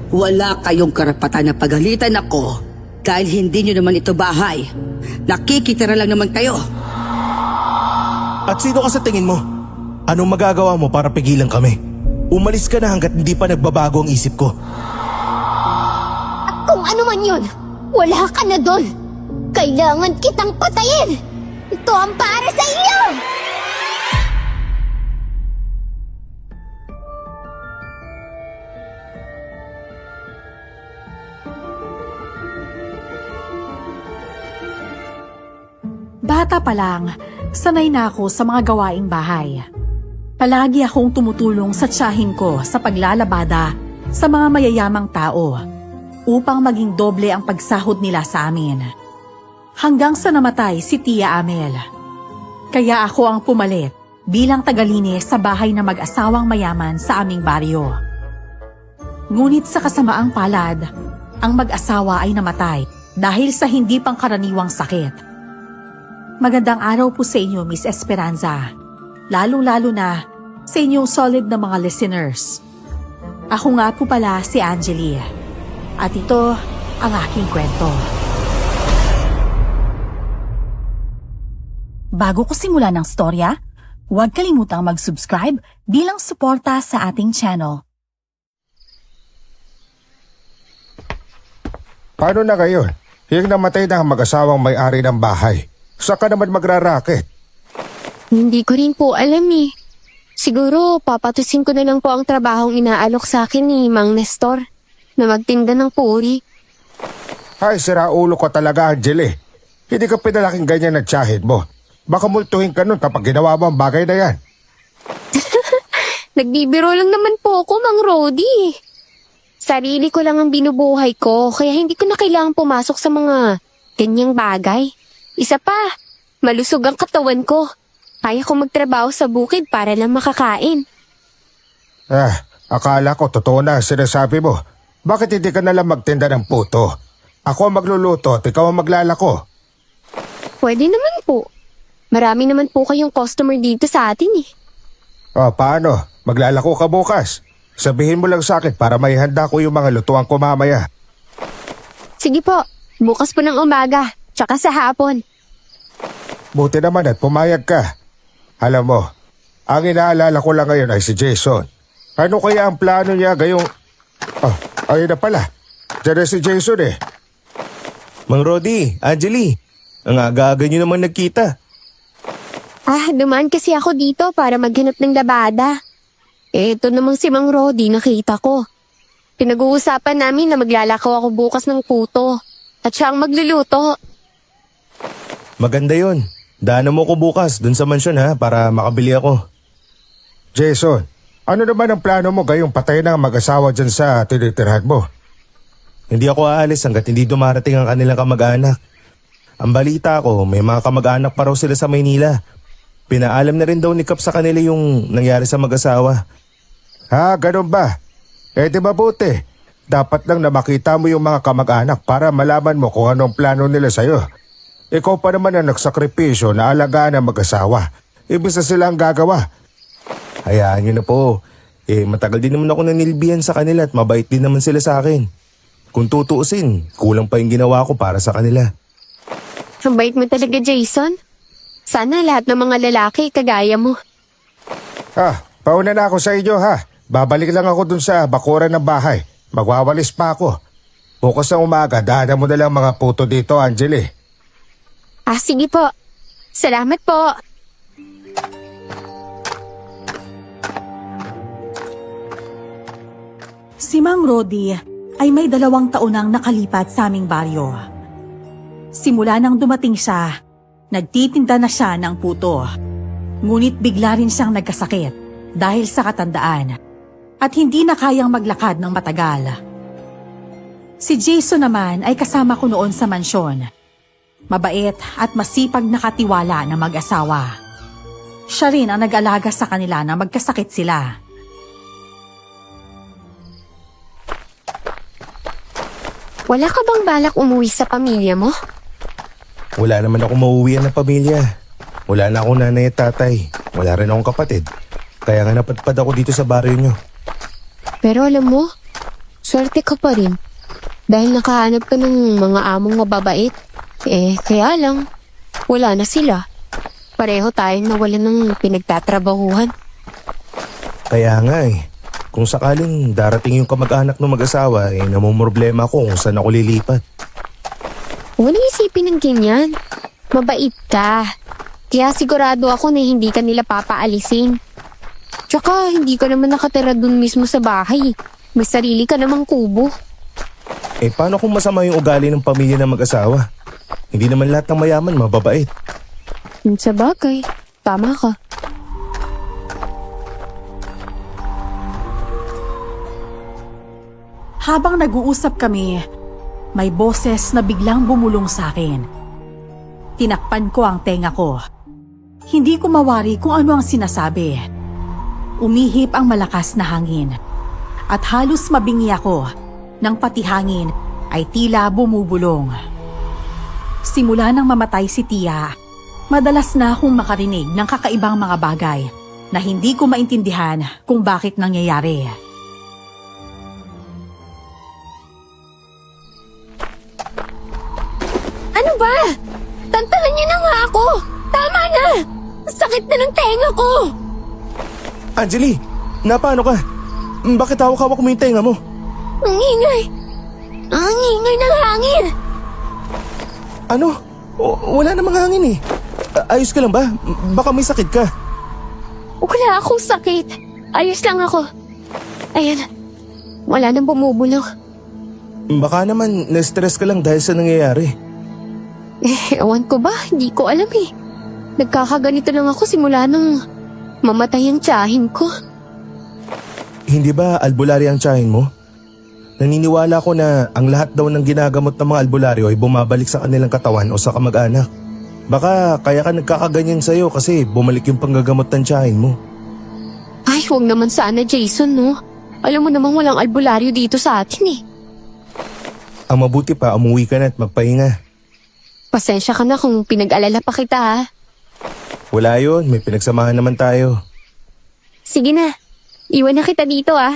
Wala kayong karapatan na pagalitan ako dahil hindi nyo naman ito bahay. Nakikitira lang naman kayo. At sino ka sa tingin mo? Anong magagawa mo para pigilan kami? Umalis ka na hanggat hindi pa nagbabago ang isip ko. At kung ano man yun, wala ka na doon. Kailangan kitang patayin. Ito ang para sa iyo! Bata pa lang, sanay na ako sa mga gawaing bahay. Palagi akong tumutulong sa tiyahin ko sa paglalabada sa mga mayayamang tao upang maging doble ang pagsahod nila sa amin. Hanggang sa namatay si Tia Amel. Kaya ako ang pumalit bilang tagalinis sa bahay na mag-asawang mayaman sa aming baryo. Ngunit sa kasamaang palad, ang mag-asawa ay namatay dahil sa hindi pangkaraniwang sakit. Magandang araw po sa inyo, Miss Esperanza. Lalo-lalo na sa inyong solid na mga listeners. Ako nga po pala si Angeli. At ito ang aking kwento. Bago ko simulan ng storya, huwag kalimutang mag-subscribe bilang suporta sa ating channel. Paano na ngayon? Yung namatay na ang mag-asawang may-ari ng bahay. Saka naman magraraket? Hindi ko rin po alam eh. Siguro papatusin ko na lang po ang trabahong inaalok sa akin ni Mang Nestor na magtinda ng puri. Ay, sira ulo ko talaga, Angel eh. Hindi ka pinalaking ganyan na tiyahid mo. Baka multuhin ka nun kapag ginawa mo ang bagay na yan. Nagbibiro lang naman po ako, Mang Rody. Sarili ko lang ang binubuhay ko, kaya hindi ko na kailangang pumasok sa mga ganyang bagay. Isa pa, malusog ang katawan ko. Kaya ko magtrabaho sa bukid para lang makakain. Akala ko totoo na ang sinasabi mo. Bakit hindi ka nalang magtinda ng puto? Ako ang magluluto at ikaw ang maglalako. Pwede naman po. Marami naman po kayong customer dito sa atin eh. Paano? Maglalako ka bukas. Sabihin mo lang sa akin para may handa ko yung mga lutuan ko mamaya. Sige po, bukas po ng umaga, tsaka sa hapon. Buti naman at pumayag ka. Alam mo, ang inaalala ko lang ngayon ay si Jason. Ano kaya ang plano niya gayong... ayun na pala. Diyan na si Jason eh. Mang Rody, Angeli, ang aga-aga nyo naman nagkita. Dumaan kasi ako dito para maghanap ng labada. Ito namang si Mang Rody nakita ko. Pinag-uusapan namin na maglalakaw ako bukas ng puto. At siya ang magluluto. Maganda yun. Daanan mo ko bukas dun sa mansyon ha para makabili ako. Jason, ano naman ang plano mo gayong patay na ang mag-asawa dyan sa tinitirhan mo? Hindi ako aalis hanggat hindi dumarating ang kanilang kamag-anak. Ang balita ko, may mga kamag-anak pa raw sila sa Maynila. Pinaalam na rin daw ni Kap sa kanila yung nangyari sa mag-asawa. Ganun ba? Di mabuti. Dapat lang na makita mo yung mga kamag-anak para malaman mo kung anong plano nila sa'yo. Ikaw pa naman ang nagsakripisyo na alagaan ang mag-asawa. Ibig na sila ang gagawa. Hayaan nyo na po. Matagal din naman ako nanilbihan sa kanila at mabait din naman sila sa akin. Kung tutuusin, kulang pa yung ginawa ko para sa kanila. Ang bait mo talaga, Jason. Sana lahat ng mga lalaki kagaya mo. Pauna na ako sa inyo ha. Babalik lang ako dun sa bakuran ng bahay. Magwawalis pa ako. Bukas ng umaga, daanan mo na lang mga puto dito, Angeli. Sige po. Salamat po. Si Mang Rody ay may 2 taon nang nakalipat sa aming baryo. Simula nang dumating siya, nagtitinda na siya ng puto. Ngunit bigla rin siyang nagkasakit dahil sa katandaan at hindi na kayang maglakad ng matagal. Si Jason naman ay kasama ko noon sa mansyon. Mabait at masipag na katiwala na mag-asawa. Siya rin ang nag-alaga sa kanila na magkasakit sila. Wala ka bang balak umuwi sa pamilya mo? Wala naman ako mauwian ng pamilya. Wala na akong nanay at tatay. Wala rin akong kapatid. Kaya nga napadpad ako dito sa baryo nyo. Pero alam mo, Swerte ka pa rin. Dahil nakahanap ka ng mga among mababait. Kaya lang, wala na sila. Pareho tayong nawalan ng pinagtatrabahuhan. Kaya nga kung sakaling darating yung kamag-anak ng mag-asawa, namumroblema ako kung saan ako lilipat. Huwag na isipin ng ganyan. Mabait ka. Kaya sigurado ako na hindi ka nila papaalisin. Tsaka hindi ka naman nakatira dun mismo sa bahay. May sarili ka namang kubo. Paano kung masama yung ugali ng pamilya ng mag-asawa? Hindi naman lahat ng mayaman mababait. Sa bagay, tama ka. Habang nag-uusap kami, may boses na biglang bumulong sa akin. Tinakpan ko ang tenga ko. Hindi ko mawari kung ano ang sinasabi. Umihip ang malakas na hangin. At halos mabingi ako nang pati hangin ay tila bumubulong. Simula nang mamatay si Tia, madalas na akong makarinig ng kakaibang mga bagay na hindi ko maintindihan kung bakit nangyayari. Ano ba? Tantanan niyo na nga ako! Tama na! Sakit na ng tenga ko! Anjali, paano ka? Bakit hawak-hawak mo yung tenga mo? Ang ingay! Ang ingay ng hangin! Ano? Wala namang hangin Ayos ka lang ba? Baka may sakit ka. Wala akong sakit. Ayos lang ako. Ayan. Wala nang bumubulong. Baka naman na-stress ka lang dahil sa nangyayari. Ewan ko ba? Hindi ko alam Nagkakaganito lang ako simula nung mamatay ang tiyahin ko. Hindi ba albularyo ang tiyahin mo? Naniniwala ko na ang lahat daw ng ginagamot ng mga albularyo ay bumabalik sa kanilang katawan o sa kamag-anak. Baka kaya ka nagkakaganyan sa'yo kasi bumalik yung panggagamot ng tiyahin mo. Ay, huwag naman sana, Jason, no? Alam mo namang walang albularyo dito sa atin Ang mabuti pa, umuwi ka na at magpahinga. Pasensya ka na kung pinag-alala pa kita, ha? Wala yun, may pinagsamahan naman tayo. Sige na. Iwan na kita dito, ah.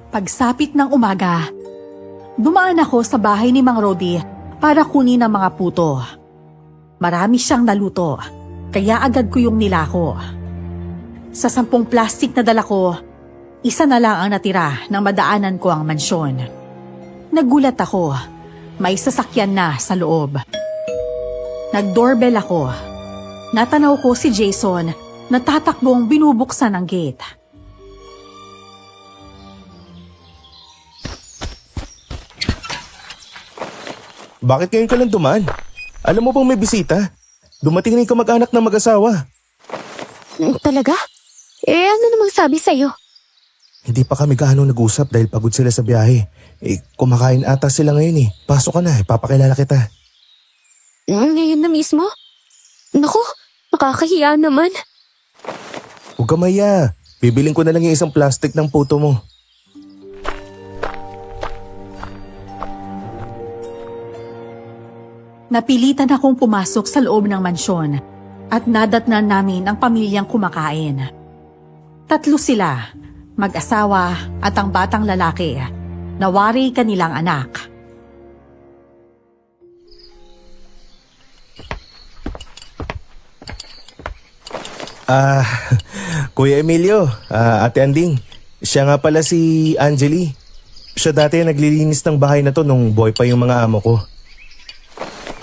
Pagsapit ng umaga, dumaan ako sa bahay ni Mang Rodi para kunin ang mga puto. Marami siyang naluto, kaya agad ko yung nilako. Sa 10 plastic na dala ko, isa na lang ang natira nang madaanan ko ang mansyon. Nagulat ako, may sasakyan na sa loob. Nag-doorbell ako. Natanaw ko si Jason na tatakbong binubuksan ang gate. Bakit ngayon ka lang dumaan? Alam mo bang may bisita? Dumating na yung kamag-anak ng mag-asawa. Talaga? Ano namang sabi sa'yo? Hindi pa kami gaano nag-usap dahil pagod sila sa biyahe. Kumakain ata sila ngayon Pasok ka na, papakilala kita. Ngayon na mismo? Naku, nakakahiya naman. Huwag ka maya. Bibiling ko na lang yung isang plastic ng puto mo. Napilitan akong pumasok sa loob ng mansyon at nadatnan namin ang pamilyang kumakain. 3 sila, mag-asawa at ang batang lalaki, na wari kanilang anak. Kuya Emilio, Ate Anding, siya nga pala si Anjali. Siya dati naglilinis ng bahay na to nung boy pa yung mga amo ko.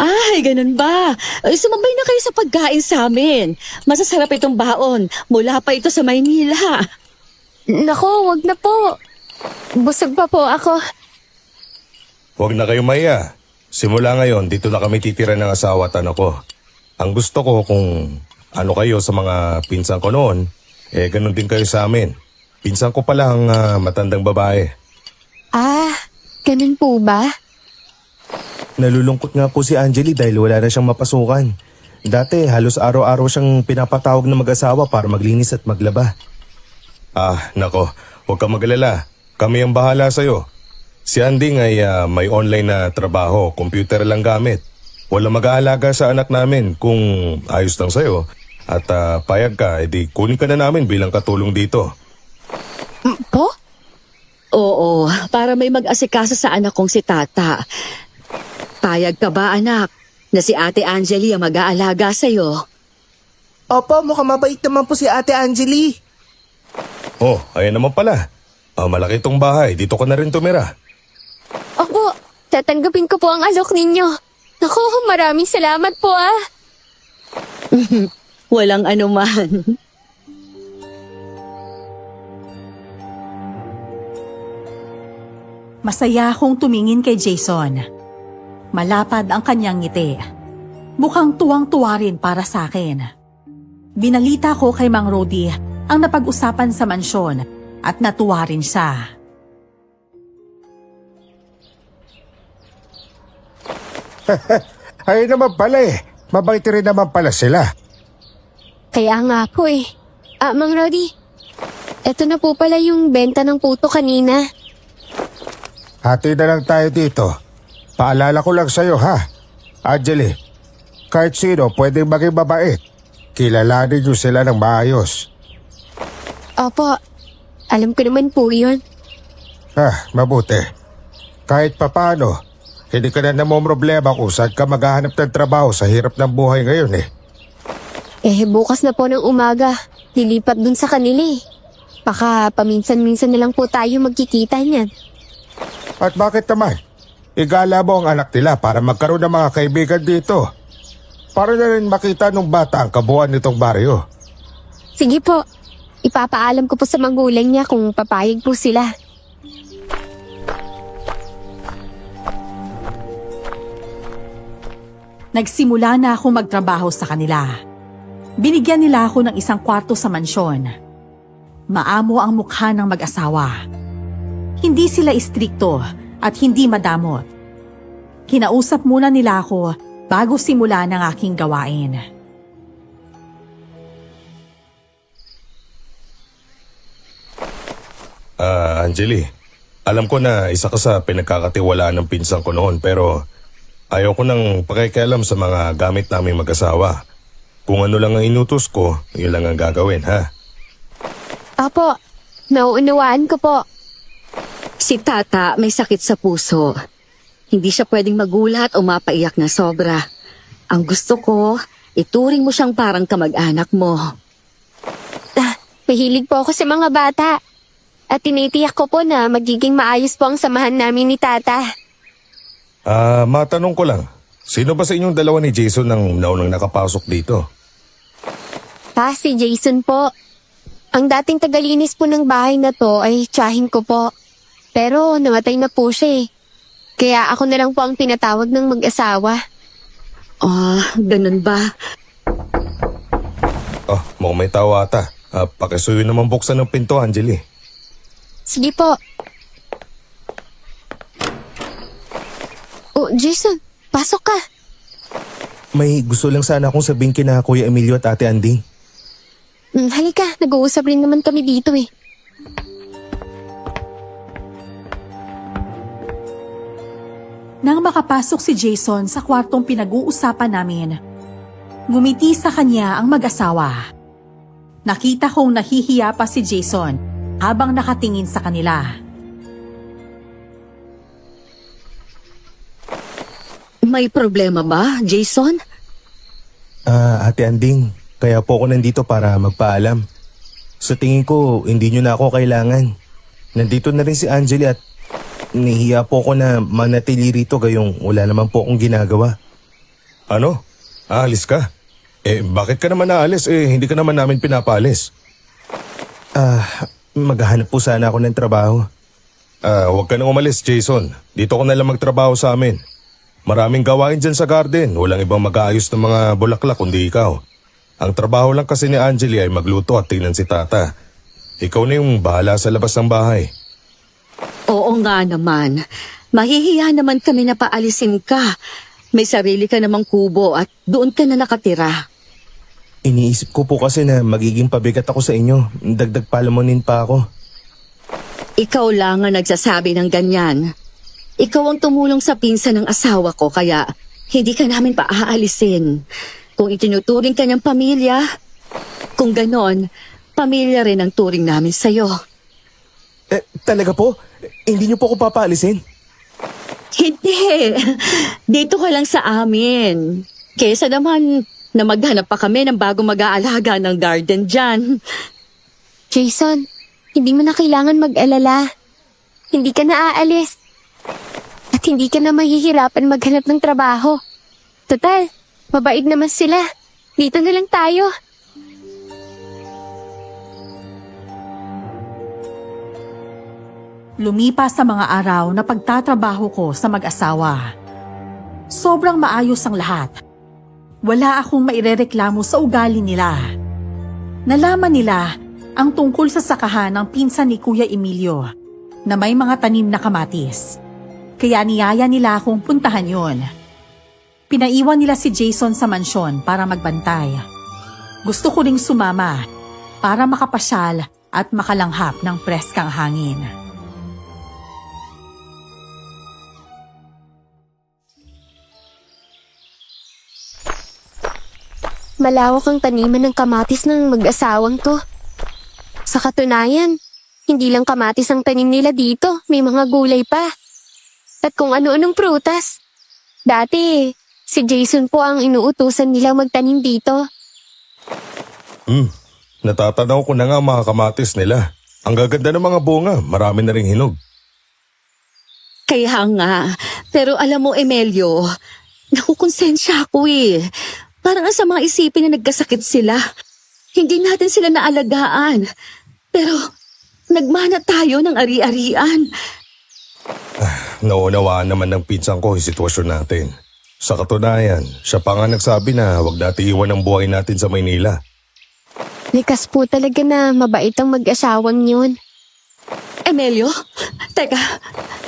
Ay, ganun ba? Sumabay na kayo sa pagkain sa amin. Masasarap itong baon. Mula pa ito sa Maynila. Naku, wag na po. Busog pa po ako. Huwag na kayo maya. Simula ngayon, dito na kami titira ng asawa at anak ko. Ang gusto ko kung ano kayo sa mga pinsan ko noon, ganun din kayo sa amin. Pinsan ko pala ang matandang babae. Ganun po ba? Nalulungkot nga po si Anjali dahil wala na siyang mapasukan. Dati halos araw-araw siyang pinapatawag na mag-asawa para maglinis at maglaba. Nako, huwag ka mag-alala. Kami ang bahala sa'yo. Si Anding ay may online na trabaho, computer lang gamit. Wala mag-aalaga sa anak namin kung ayos lang sa'yo. At payag ka, edi kunin ka na namin bilang katulong dito. Po? Oo, para may mag-asikaso sa anak kong si Tata. Payag ka ba, anak, na si Ate Angeli ang mag-aalaga sa'yo? Opo, mukhang mabait naman po si Ate Angeli. Oh, ayan naman pala. Malaki tong bahay, dito ka na rin tumira. Opo, tatanggapin ko po ang alok ninyo. Naku, maraming salamat po ah. Walang anuman. Masaya akong tumingin kay Jason. Malapad ang kanyang ngiti. Mukhang tuwang-tuwa rin para sa akin. Binalita ko kay Mang Rody ang napag-usapan sa mansyon at natuwa rin siya. Ay naman pala eh. Mabait rin naman pala sila. Kaya nga po eh. Mang Rody, eto na po pala yung benta ng puto kanina. Hati na lang tayo dito. Paalala ko lang sa'yo ha. Angeli, kahit sino pwedeng maging mabait. Kilalanin niyo sila ng maayos. Opo, alam ko naman po yun. Mabuti. Kahit papano, hindi ka na namomroblema kung saan ka maghahanap ng trabaho sa hirap ng buhay ngayon eh. Bukas na po ng umaga, lilipat dun sa kanila eh. Baka paminsan-minsan na lang po tayo magkikita niyan. At bakit naman? Igala mo ang anak nila para magkaroon ng mga kaibigan dito. Para na rin makita ng bata ang kabuuan nitong baryo. Sige po, ipapaalam ko po sa magulang niya kung papayag po sila. Nagsimula na ako magtrabaho sa kanila. Binigyan nila ako ng isang kwarto sa mansyon. Maamo ang mukha ng mag-asawa. Hindi sila istrikto at hindi madamot. Kinausap muna nila ako bago simula ng aking gawain. Angeli, alam ko na isa ka sa pinagkakatiwalaan ng pinsan ko noon pero ayaw ko nang pakikialam sa mga gamit naming mag-asawa. Kung ano lang ang inutos ko, yun lang ang gagawin, ha? Opo, nauunawaan ko po. Si Tata may sakit sa puso. Hindi siya pwedeng magulat o mapaiyak na sobra. Ang gusto ko, ituring mo siyang parang kamag-anak mo. Mahilig po ako sa mga bata. At tinitiyak ko po na magiging maayos po ang samahan namin ni Tata. Matanong ko lang, sino ba sa inyong dalawa ni Jason ang naunang nakapasok dito? Si Jason po. Ang dating tagalinis po ng bahay na to ay tiyahin ko po. Pero namatay na po siya eh. Kaya ako na lang po ang tinatawag ng mag-asawa. Ganun ba? Mukhang may tao ata. Pakisuyo naman buksan ng pinto, Angeli. Sige po. Jason, pasok ka. May gusto lang sana akong sabihin kina Kuya Emilio at Ate Anding. Halika, nag-uusap rin naman kami dito eh. Nang makapasok si Jason sa kwartong pinag-uusapan namin, ngumiti sa kanya ang mag-asawa. Nakita kong nahihiya pa si Jason habang nakatingin sa kanila. May problema ba, Jason? Ate Anding, kaya po ako nandito para magpaalam. Sa tingin ko, hindi nyo na ako kailangan. Nandito na rin si Angeli at nahihiya po ako na manatili rito gayong wala naman po akong ginagawa. Ano? Aalis ka? Bakit ka naman naalis? Hindi ka naman namin pinapaalis. Maghahanap po sana ako ng trabaho. Huwag ka nang umalis, Jason. Dito ko na lang magtrabaho sa amin. Maraming gawain dyan sa garden. Walang ibang mag-aayos ng mga bulaklak kundi ikaw. Ang trabaho lang kasi ni Angeli ay magluto at tingnan si Tata. Ikaw na yung bahala sa labas ng bahay. Oo nga naman. Mahihiya naman kami na paalisin ka. May sarili ka namang kubo at doon ka na nakatira. Iniisip ko po kasi na magiging pabigat ako sa inyo. Dagdag palamunin pa ako. Ikaw lang ang nagsasabi ng ganyan. Ikaw ang tumulong sa pinsan ng asawa ko kaya hindi ka namin paaalisin. Kung itinuturing ka niyang pamilya, Kung ganon, pamilya rin ang turing namin sa'yo. Talaga po? Hindi niyo po ako papaalisin? Hindi. Dito ka lang sa amin. Kesa naman na maghanap pa kami ng bago mag-aalaga ng garden dyan. Jason, hindi mo na kailangan mag-alala. Hindi ka na aalis. At hindi ka na mahihirapan maghanap ng trabaho. Total, mabait naman sila. Dito na lang tayo. Lumipas sa mga araw na pagtatrabaho ko sa mag-asawa. Sobrang maayos ang lahat. Wala akong mairereklamo sa ugali nila. Nalaman nila ang tungkol sa sakahan ng pinsan ni Kuya Emilio na may mga tanim na kamatis. Kaya niyaya nila akong puntahan yon. Pinaiwan nila si Jason sa mansyon para magbantay. Gusto ko ring sumama para makapasyal at makalanghap ng preskang hangin. Malawak ang taniman ng kamatis ng mag-asawang to. Sa katunayan, hindi lang kamatis ang tanim nila dito, may mga gulay pa. At kung ano-anong prutas. Dati, si Jason po ang inuutusan nilang magtanim dito. Natatanaw ko na nga ang mga kamatis nila. Ang gaganda ng mga bunga, marami na ring hinog. Kaya nga, pero alam mo, Emelio, nakukonsensya ako eh. Parang sa mga isipin na nagkasakit sila. Hindi natin sila naalagaan. Pero nagmana tayo ng ari-arian. Naunawaan naman ng pinsan ko yung sitwasyon natin. Sa katunayan, siya pa nga nagsabi na huwag natin iwan ang buhay natin sa Maynila. Likas po talaga na mabait ang mag-asawang yun. Emelio, teka,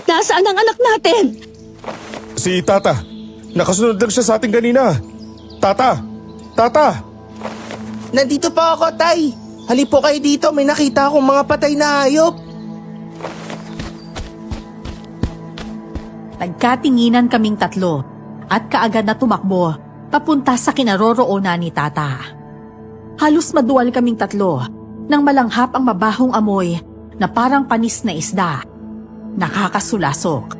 nasaan ang anak natin? Si Tata, nakasunod lang siya sa atin kanina. Tata! Tata! Nandito pa ako, Tay. Halip po kayo dito, may nakita akong mga patay na hayop. Nagkatinginan kaming tatlo at kaagad na tumakbo papunta sa kinaroroonan ni Tata. Halos madual kaming tatlo nang malanghap ang mabahong amoy na parang panis na isda. Nakakasulasok.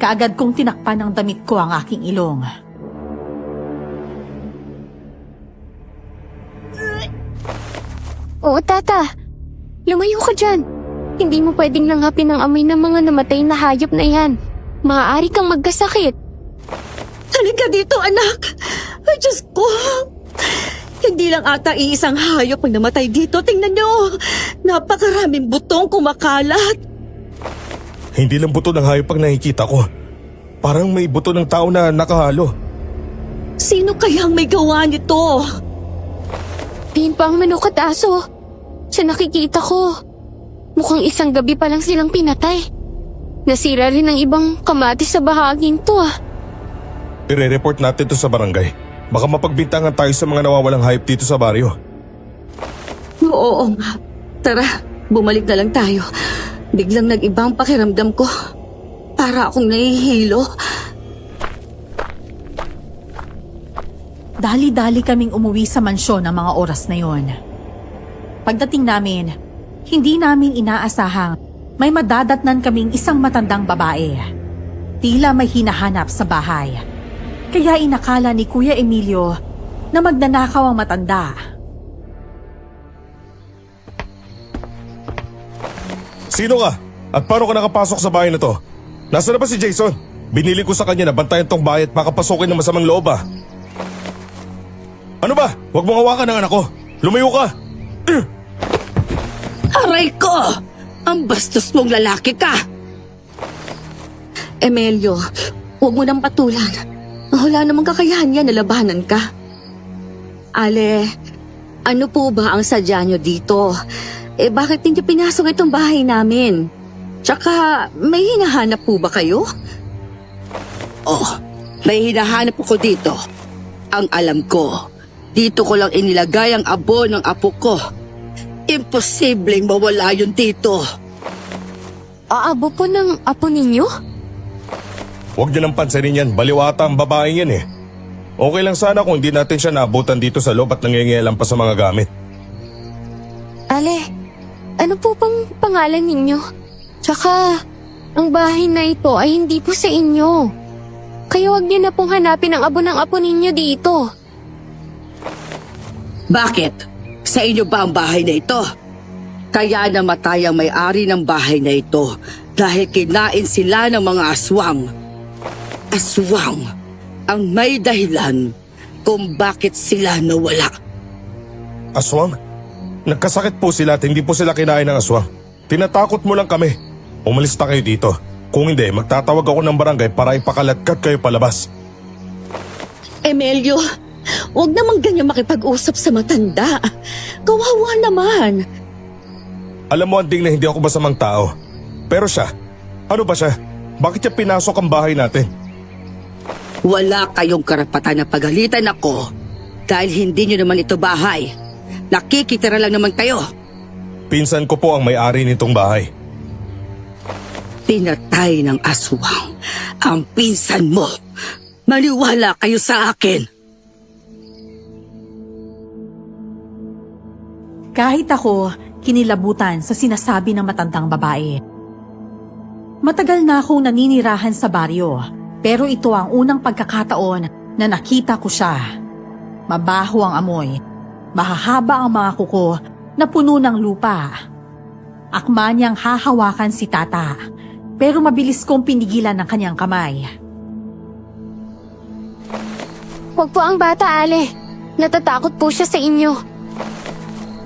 Kaagad kong tinakpan ng damit ko ang aking ilong. Oo, Tata. Lumayo ka dyan. Hindi mo pwedeng langhapin ang amoy ng mga namatay na hayop na yan. Maaari kang magkasakit. Halika dito, anak. Ay, Diyos ko. Hindi lang ata iisang hayop ang namatay dito. Tingnan niyo. Napakaraming butong kumakalat. Hindi lang buto ng hayop ang nakikita ko. Parang may buto ng tao na nakahalo. Sino kayang may gawa nito? Ayun pa ang manok at aso. Sa nakikita ko, mukhang isang gabi pa lang silang pinatay. Nasira rin ang ibang kamatis sa bahaging to ah. Ire-report natin to sa barangay. Baka mapagbintangan tayo sa mga nawawalang hayop dito sa baryo. Oo nga. Tara, bumalik na lang tayo. Biglang nag-ibang pakiramdam ko. Para akong nahihilo. Dali-dali kaming umuwi sa mansyon ng mga oras na yon. Pagdating namin, hindi namin inaasahang may madadatnan kaming isang matandang babae. Tila may hinahanap sa bahay. Kaya inakala ni Kuya Emilio na magnanakaw ang matanda. Sino ka? At paano ka nakapasok sa bahay na to? Nasaan na ba si Jason? Binili ko sa kanya na bantayan tong bahay at makapasukin ng masamang loob ah. Ano ba? Huwag mong hawakan ang anak ko. Lumayo ka! Aray ko! Ang bastos mong lalaki ka! Emelio, huwag mo nang patulan. Wala namang kakayahan yan na labanan ka. Ale, ano po ba ang sadya nyo dito? Bakit hindi pinasok itong bahay namin? Tsaka, may hinahanap po ba kayo? Oh, may hinahanap ako dito. Ang alam ko, dito ko lang inilagay ang abo ng apo ko. Imposibleng mawala yun dito. Aabo po ng apo ninyo? Huwag niyo nang pansinin yan. Baliwata ang babaeng yan eh. Okay lang sana kung hindi natin siya naabutan dito sa loob at nangyayailan pa sa mga gamit. Ale, ano po bang pangalan ninyo? Tsaka, ang bahay na ito ay hindi po sa inyo. Kaya wag niyo na pong hanapin ang abo ng apo ninyo dito. Bakit? Sa inyo ba ang bahay na ito? Kaya namatay ang may-ari ng bahay na ito dahil kinain sila ng mga aswang. Aswang ang may dahilan kung bakit sila nawala. Aswang? Nagkasakit po sila at hindi po sila kinain ng aswang. Tinatakot mo lang kami. Umalis na kayo dito. Kung hindi, magtatawag ako ng barangay para ipakalatkat kayo palabas. Emelio, huwag naman ganyan makipag-usap sa matanda. Kawawa naman. Alam mo, Anding, na hindi ako masamang tao. Pero siya, ano ba siya? Bakit siya pinasok ang bahay natin? Wala kayong karapatan na pagalitan ako dahil hindi nyo naman ito bahay. Nakikitira lang naman kayo. Pinsan ko po ang may-ari nitong bahay. Pinatay ng aswang ang pinsan mo. Maniwala kayo sa akin. Kahit ako, kinilabutan sa sinasabi ng matandang babae. Matagal na akong naninirahan sa baryo, pero ito ang unang pagkakataon na nakita ko siya. Mabaho ang amoy, mahahaba ang mga kuko na puno ng lupa. Akma niyang hahawakan si Tata, pero mabilis kong pinigilan ng kanyang kamay. Huwag po ang bata, Ale. Natatakot po siya sa inyo.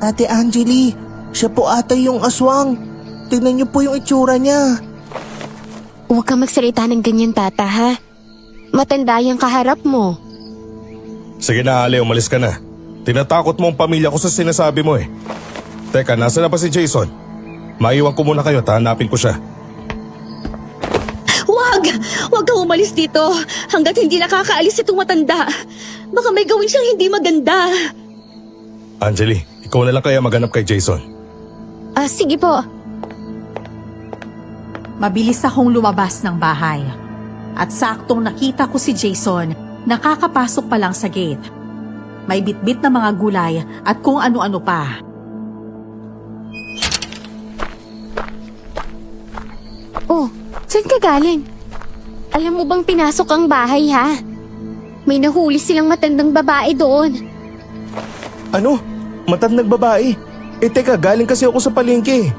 Ate Angeli, siya po ata yung aswang. Tignan niyo po yung itsura niya. Huwag kang magsalita ng ganyan, Tata, ha? Matanda yung kaharap mo. Sige na, Ale, umalis ka na. Tinatakot mo ang pamilya ko sa sinasabi mo eh. Teka, nasa na ba si Jason? Maiwan ko muna kayo at hanapin ko siya. Huwag kang umalis dito hanggat hindi nakakaalis itong matanda. Baka may gawin siyang hindi maganda. Angeli, ikaw na lang kaya maghanap kay Jason. Sige po. Mabilis akong lumabas ng bahay. At saktong nakita ko si Jason, nakakapasok pa lang sa gate. May bitbit na mga gulay at kung ano-ano pa. Oh, saan ka galing? Alam mo bang pinasok ang bahay, ha? May nahuli silang matandang babae doon. Ano? Matandang babae? Teka, galing kasi ako sa palengke.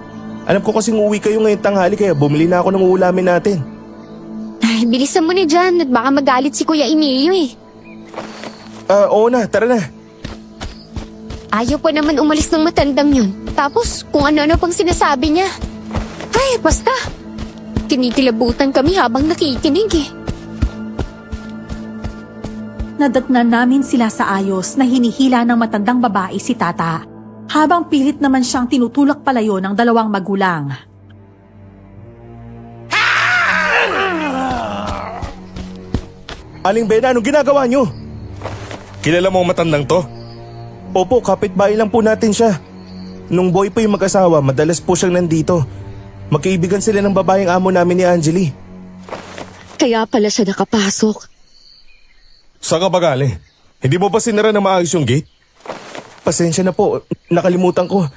Alam ko kasing uuwi kayo ngayong tanghali kaya bumili na ako ng uulamin natin. Ay, bilisan mo na dyan at baka magalit si Kuya Emilio eh. Oo na, tara na. Ayaw pa naman umalis ng matandang yun. Tapos kung ano-ano pang sinasabi niya. Ay, basta. Kinikilabutan kami habang nakikinig eh. Nadatnan namin sila sa ayos na hinihila ng matandang babae si Tata, habang pilit naman siyang tinutulak palayo ng dalawang magulang. Aling Bena, anong ginagawa niyo? Kilala mo ang matandang to? Opo, kapitbahay lang po natin siya. Nung boy po yung mag-asawa, madalas po siyang nandito. Magkaibigan sila ng babaeng amo namin ni Angeli. Kaya pala siya nakapasok. Saan ka ba galing? Hindi mo ba sinara na maayos yung gate? Pasensya na po, nakalimutan ko.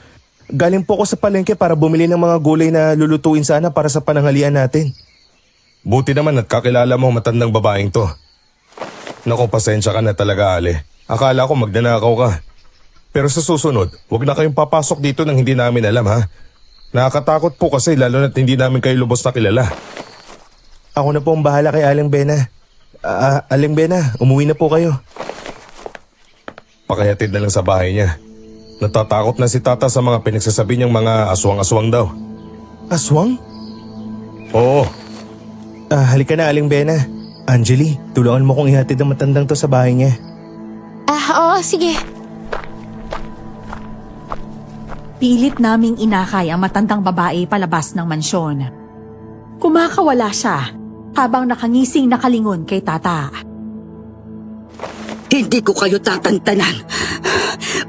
Galing po ako sa palengke para bumili ng mga gulay na lulutuin sana para sa pananghalian natin. Buti naman at kakilala mo ang matandang babaeng to. Naku, pasensya ka na talaga, Ale. Akala ko magnanakaw ka. Pero sa susunod, huwag na kayong papasok dito nang hindi namin alam, ha? Nakakatakot po kasi lalo na't hindi namin kayo lubos na kilala. Ako na po ang bahala kay Aling Bena. Aling Bena, umuwi na po kayo. Pakayatid na lang sa bahay niya. Natatakot na si Tata sa mga pinagsasabi niyang mga aswang-aswang daw. Aswang? Oo, Halika na, Aling Bena. Angeli, tulungan mo kong ihatid ang matandang to sa bahay niya. Oo, sige. Pilit naming inakay ang matandang babae palabas ng mansyon. Kumakawala siya habang nakangising nakalingon kay Tata. Hindi ko kayo tatantanan.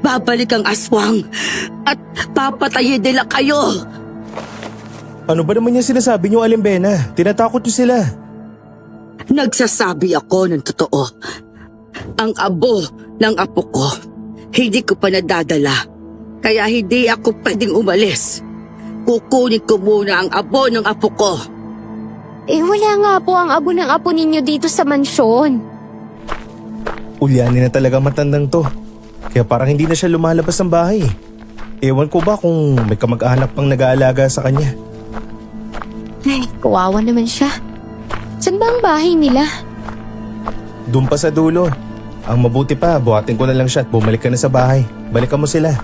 Babalik ang aswang at papatayin nila kayo. Ano ba naman yung sinasabi niyo, Aling Bena? Tinatakot niyo sila. Nagsasabi ako ng totoo. Ang abo ng apo ko, hindi ko pa nadadala. Kaya hindi ako pwedeng umalis. Kukunin ko muna ang abo ng apo ko. Eh wala nga po ang abo ng apo ninyo dito sa mansyon. Ulyanin na talaga matandang to. Kaya parang hindi na siya lumalabas ng bahay. Ewan ko ba kung may kamag-anak pang nag-aalaga sa kanya. Ay, kawawa naman siya. Saan ba ang bahay nila? Doon pa sa dulo. Ang mabuti pa, buhatin ko na lang siya at bumalik ka na sa bahay. Balikan mo sila.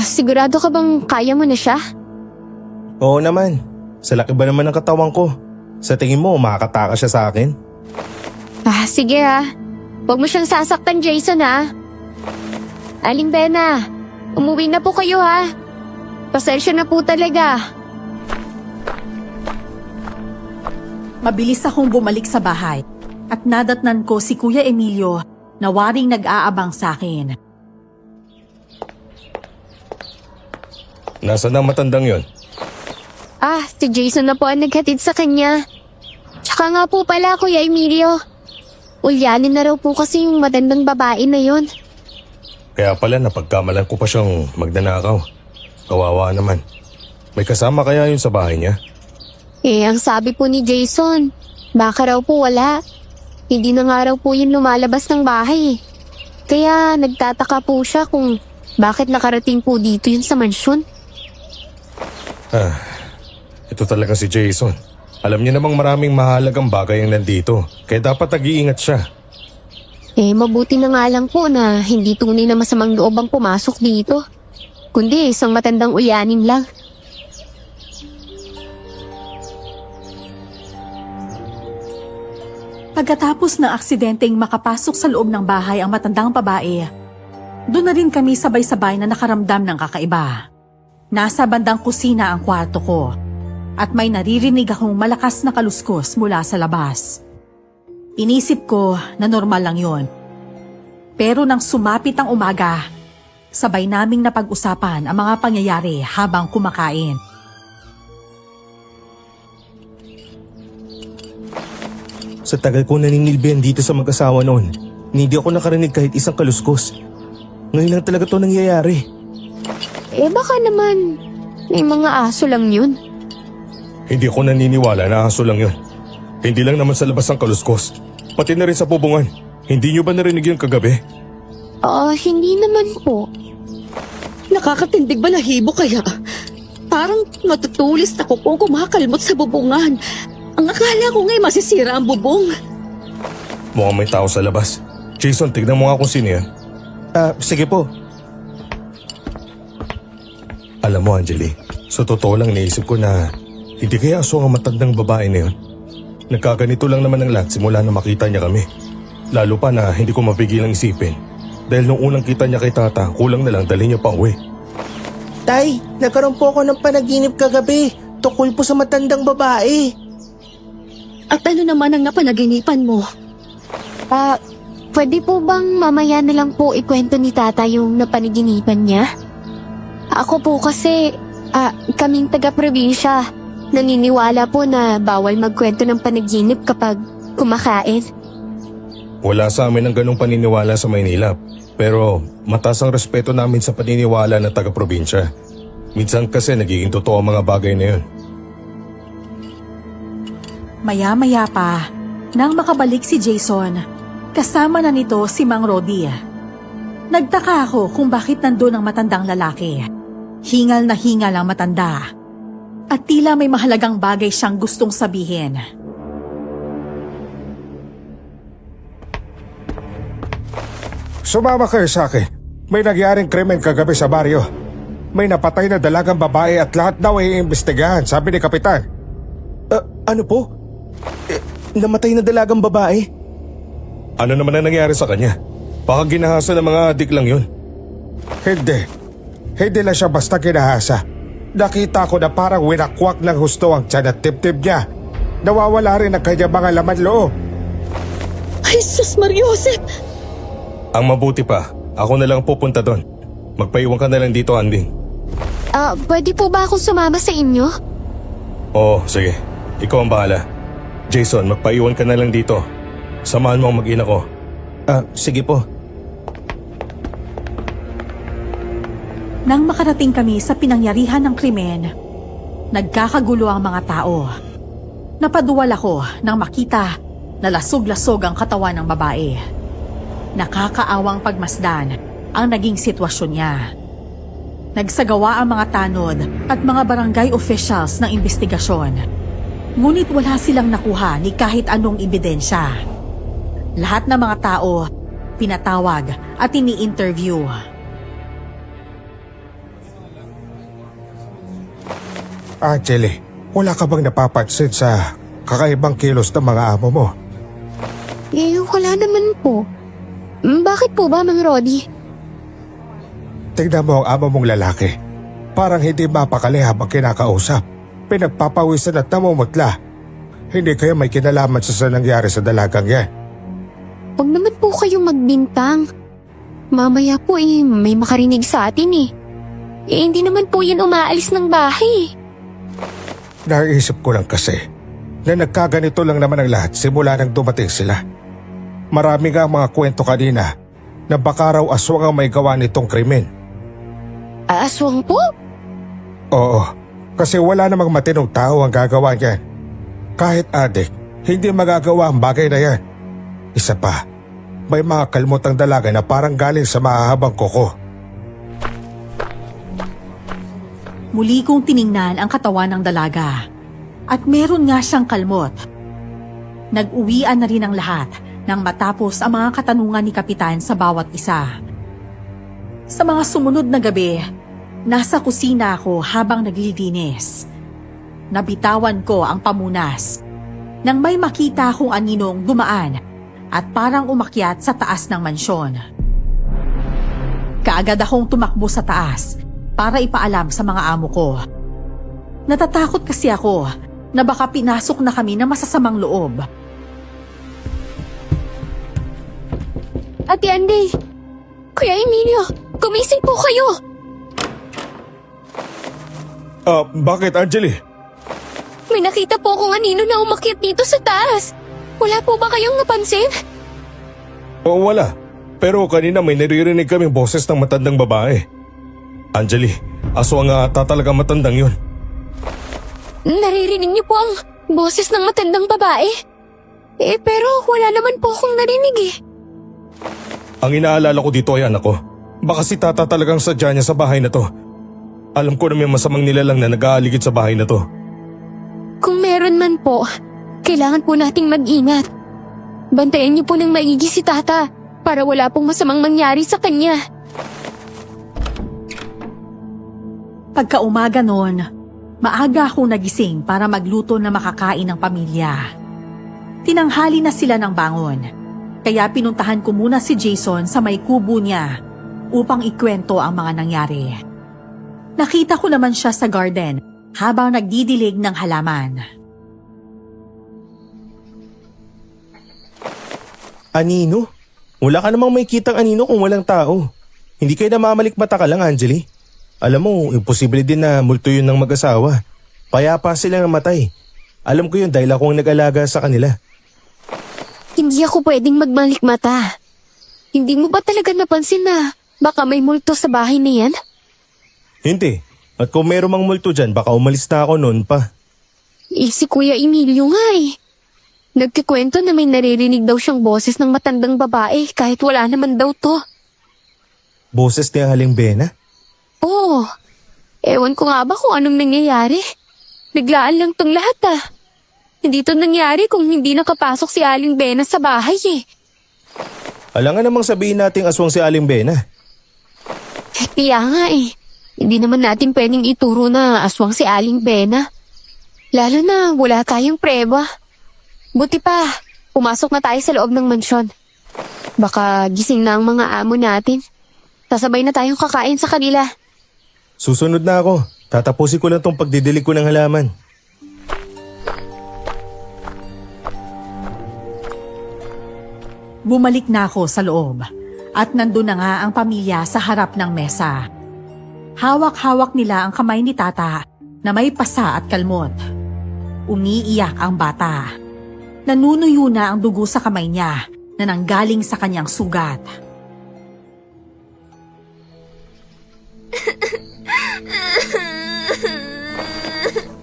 Sigurado ka bang kaya mo na siya? Oo naman. Sa laki ba naman ng katawan ko? Sa tingin mo, makakataka siya sa akin? Sige ha. Huwag mo siyang sasaktan, Jason ha. Aling Bena, umuwi na po kayo ha. Pasensya na po talaga. Mabilis akong bumalik sa bahay at nadatnan ko si Kuya Emilio na waring nag-aabang sa akin. Nasaan ang matandang yon? Si Jason na po ang naghatid sa kanya. Tsaka nga po pala, Kuya Emilio. Ulyanin na raw po kasi yung matandang babae na yon. Kaya pala napagkamalan ko pa siyang magnanakaw. Kawawa naman. May kasama kaya yun sa bahay niya? Ang sabi po ni Jason, baka raw po wala. Hindi na nga raw po yun lumalabas ng bahay. Kaya nagtataka po siya kung bakit nakarating po dito yun sa mansyon. Ito talaga si Jason. Alam niya namang maraming mahalagang bagay ang nandito. Kaya dapat nag-iingat siya. Mabuti na nga lang po na hindi tunay na masamang loob ang pumasok dito. Kundi isang matandang uyanin lang. Pagkatapos ng aksidenteng makapasok sa loob ng bahay ang matandang babae, doon na rin kami sabay-sabay na nakaramdam ng kakaiba. Nasa bandang kusina ang kwarto ko at may naririnig akong malakas na kaluskos mula sa labas. Inisip ko na normal lang yon. Pero nang sumapit ang umaga, sabay naming napag-usapan ang mga pangyayari habang kumakain. Sa tagal ko naninilbihan dito sa mag-asawa noon, hindi ako nakarinig kahit isang kaluskos. Ngayon lang talaga to nangyayari. Baka naman may mga aso lang yun. Hindi ako naniniwala na aso lang yun. Hindi lang naman sa labas ang kaluskos. Pati na rin sa bubungan. Hindi niyo ba narinig yung kagabi? Hindi naman po. Nakakatindig ba lahibo kaya? Parang matutulis na kung kumakalmot sa bubungan. Ang akala ko nga'y masisira ang bubong. Mukhang may tao sa labas. Jason, tignan mo nga kung sino yan. Sige po. Alam mo, Angeli, sa totoo lang naisip ko na hindi kaya aso ang matandang babae na yun. Nagkaganito lang naman ang lahat simula na makita niya kami. Lalo pa na hindi ko mapigilang isipin. Dahil nung unang kita niya kay Tata, kulang na lang dalhin niya pa uwi. Tay, nagkaroon po ako ng panaginip kagabi. Tukol po sa matandang babae. At ano naman ang napanaginipan mo? Pwede po bang mamaya na lang po ikwento ni Tata yung napanaginipan niya? Ako po kasi, kaming taga-probinsya. Naniniwala po na bawal magkwento ng panaginip kapag kumakain. Wala sa amin ang ganong paniniwala sa Maynila. Pero mataas ang respeto namin sa paniniwala ng taga-probinsya. Minsan kasi nagiging totoo ang mga bagay na yun. Maya-maya pa, nang makabalik si Jason, kasama na nito si Mang Rodi. Nagtaka ako kung bakit nandun ang matandang lalaki. Hingal na hingal ang matanda. At tila may mahalagang bagay siyang gustong sabihin. Sumama kayo sa akin. May nangyaring krimen kagabi sa baryo. May napatay na dalagang babae at lahat daw ay iimbestigahan, sabi ni Kapitan. Ano po? Namatay na dalagang babae? Ano naman ang nangyari sa kanya? Baka ginahasa ng mga adik lang yun. Hindi. Hindi lang siya basta ginahasa. Nakita ko na parang winakwak ng husto ang tiyan at tip-tip niya. Nawawala rin ang kanyang mga laman loob. Ay, sus Mariosep! Ang mabuti pa, ako na lang pupunta doon. Magpaiwan ka na lang dito, Anding. Pwede po ba akong sumama sa inyo? Oo, sige. Ikaw ang bahala. Jason, magpaiwan ka na lang dito. Samahan mo ang mag-ina ko. Sige po. Nang makarating kami sa pinangyarihan ng krimen, nagkakagulo ang mga tao. Napaduwal ako nang makita na lasog-lasog ang katawan ng babae. Nakakaawang pagmasdan ang naging sitwasyon niya. Nagsagawa ang mga tanod at mga barangay officials ng investigasyon. Ngunit wala silang nakuha ni kahit anong ebidensya. Lahat ng mga tao pinatawag at ini-interview. Angeli, wala ka bang napapansin sa kakaibang kilos ng mga amo mo? Wala naman po. Bakit po ba, Mang Rodi? Tignan mo ang amo mong lalaki. Parang hindi mapakali habang kinakausap. Pinagpapawisan at namumutla. Hindi kaya may kinalaman sa nangyari sa dalagang yan. Huwag naman po kayong magbintang. Mamaya po may makarinig sa atin . Hindi naman po yan umaalis ng bahay. Naisip ko lang kasi na nagkaganito lang naman ang lahat simula nang dumating sila. Marami nga mga kwento kanina na baka raw aswang ang may gawa nitong krimen. Aswang po? Oo, kasi wala namang matinong tao ang gagawa niyan. Kahit adik, hindi magagawa ang bagay na yan. Isa pa, may mga kalmotang dalaga na parang galing sa mahahabang kuko. Muli kong tiningnan ang katawan ng dalaga at meron nga siyang kalmot. Nag-uwian na rin ang lahat nang matapos ang mga katanungan ni Kapitan sa bawat isa. Sa mga sumunod na gabi, nasa kusina ako habang naglilinis. Nabitawan ko ang pamunas nang may makita akong aninong dumaan at parang umakyat sa taas ng mansyon. Kaagad akong tumakbo sa taas para ipaalam sa mga amo ko. Natatakot kasi ako na baka pinasok na kami ng masasamang loob. Ate Andy! Kuya Emilio! Gumising po kayo! Bakit, Angeli? May nakita po akong anino na umakyat dito sa taas. Wala po ba kayong napansin? Oo, wala. Pero kanina may naririnig kaming boses ng matandang babae. Angeli, aswang nga ata talaga matandang yun. Naririnig niyo po ang boses ng matandang babae? Pero wala naman po akong narinig . Ang inaalala ko dito ay anak ko. Baka si tata talagang sadya niya sa bahay na to. Alam ko na may masamang nilalang na nag-aaligid sa bahay na to. Kung meron man po, kailangan po nating mag-ingat. Bantayan niyo po ng maigi si tata para wala pong masamang mangyari sa kanya. Pagkaumaga noon, maaga akong nagising para magluto na makakain ng pamilya. Tinanghali na sila ng bangon, kaya pinuntahan ko muna si Jason sa may kubo niya upang ikwento ang mga nangyari. Nakita ko naman siya sa garden habang nagdidilig ng halaman. Anino? Wala ka namang may kitang anino kung walang tao. Hindi kayo namamalik mata ka lang, Angeli. Alam mo, imposible din na multo yun ng mag-asawa. Payapa sila namatay. Alam ko yun dahil ako ang nag-alaga sa kanila. Hindi ako pwedeng magbalik mata. Hindi mo ba talaga napansin na baka may multo sa bahay na yan? Hindi. At kung meron mang multo dyan, baka umalis na ako noon pa. Si Kuya Emilio nga . Nagkikwento na may naririnig daw siyang boses ng matandang babae kahit wala naman daw to. Boses ni Aling Bena? Oo. Ewan ko nga ba kung anong nangyayari. Biglaan lang tong lahat . Hindi to nangyari kung hindi nakapasok si Aling Bena sa bahay . Alangan namang sabihin nating aswang si Aling Bena. Kaya nga . Hindi naman natin pwedeng ituro na aswang si Aling Bena. Lalo na wala tayong preba. Buti pa, pumasok na tayo sa loob ng mansyon. Baka gising na ang mga amo natin. Sasabay na tayong kakain sa kanila. Susunod na ako. Tatapusin ko lang tong pagdidilig ko ng halaman. Bumalik na ako sa loob at nandun na nga ang pamilya sa harap ng mesa. Hawak-hawak nila ang kamay ni tata na may pasa at kalmot. Umiiyak ang bata. Nanunuyo na ang dugo sa kamay niya na nanggaling sa kanyang sugat.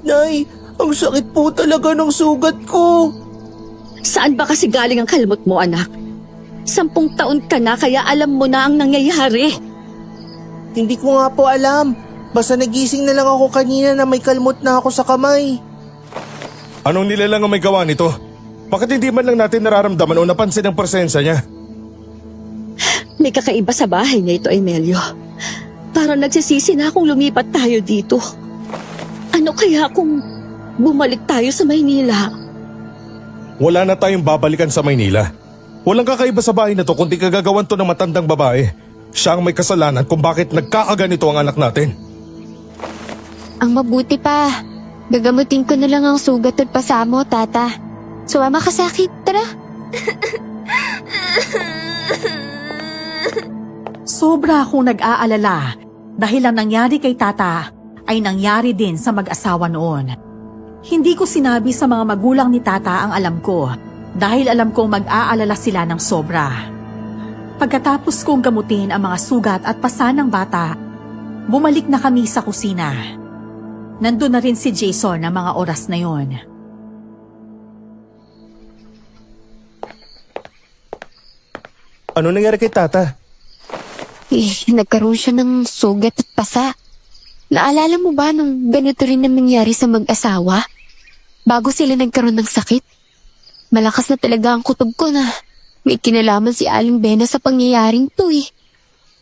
Nay, ang sakit po talaga ng sugat ko. Saan ba kasi galing ang kalmot mo, anak? 10 taon ka na kaya alam mo na ang nangyayari. Hindi ko nga po alam. Basta nagising na lang ako kanina na may kalmot na ako sa kamay. Anong nilalang ang may gawa nito? Bakit hindi man lang natin nararamdaman o napansin ang presensya niya? May kakaiba sa bahay niya ito, Emelio. Parang nagsisisi na akong lumipat tayo dito. Ano kaya kung bumalik tayo sa Maynila? Wala na tayong babalikan sa Maynila. Walang kakaiba sa bahay na to kundi kagagawan to ng matandang babae. Siya ang may kasalanan kung bakit nagkakaganito ang anak natin. Ang mabuti pa, gagamutin ko na lang ang sugat at pasamo, tata. Sumama ka sa akin, tara. Sobra akong nag-aalala dahil ang nangyari kay Tata ay nangyari din sa mag-asawa noon. Hindi ko sinabi sa mga magulang ni Tata ang alam ko dahil alam kong mag-aalala sila ng sobra. Pagkatapos kong gamutin ang mga sugat at pasa ng bata, bumalik na kami sa kusina. Nandun na rin si Jason ng mga oras na yon. Ano nangyari kay Tata? Nagkaroon siya ng sugat at pasa. Naalala mo ba nung ganito rin na nangyari sa mag-asawa? Bago sila nagkaroon ng sakit? Malakas na talaga ang kutob ko na may kinalaman si Aling Bena sa pangyayaring to eh.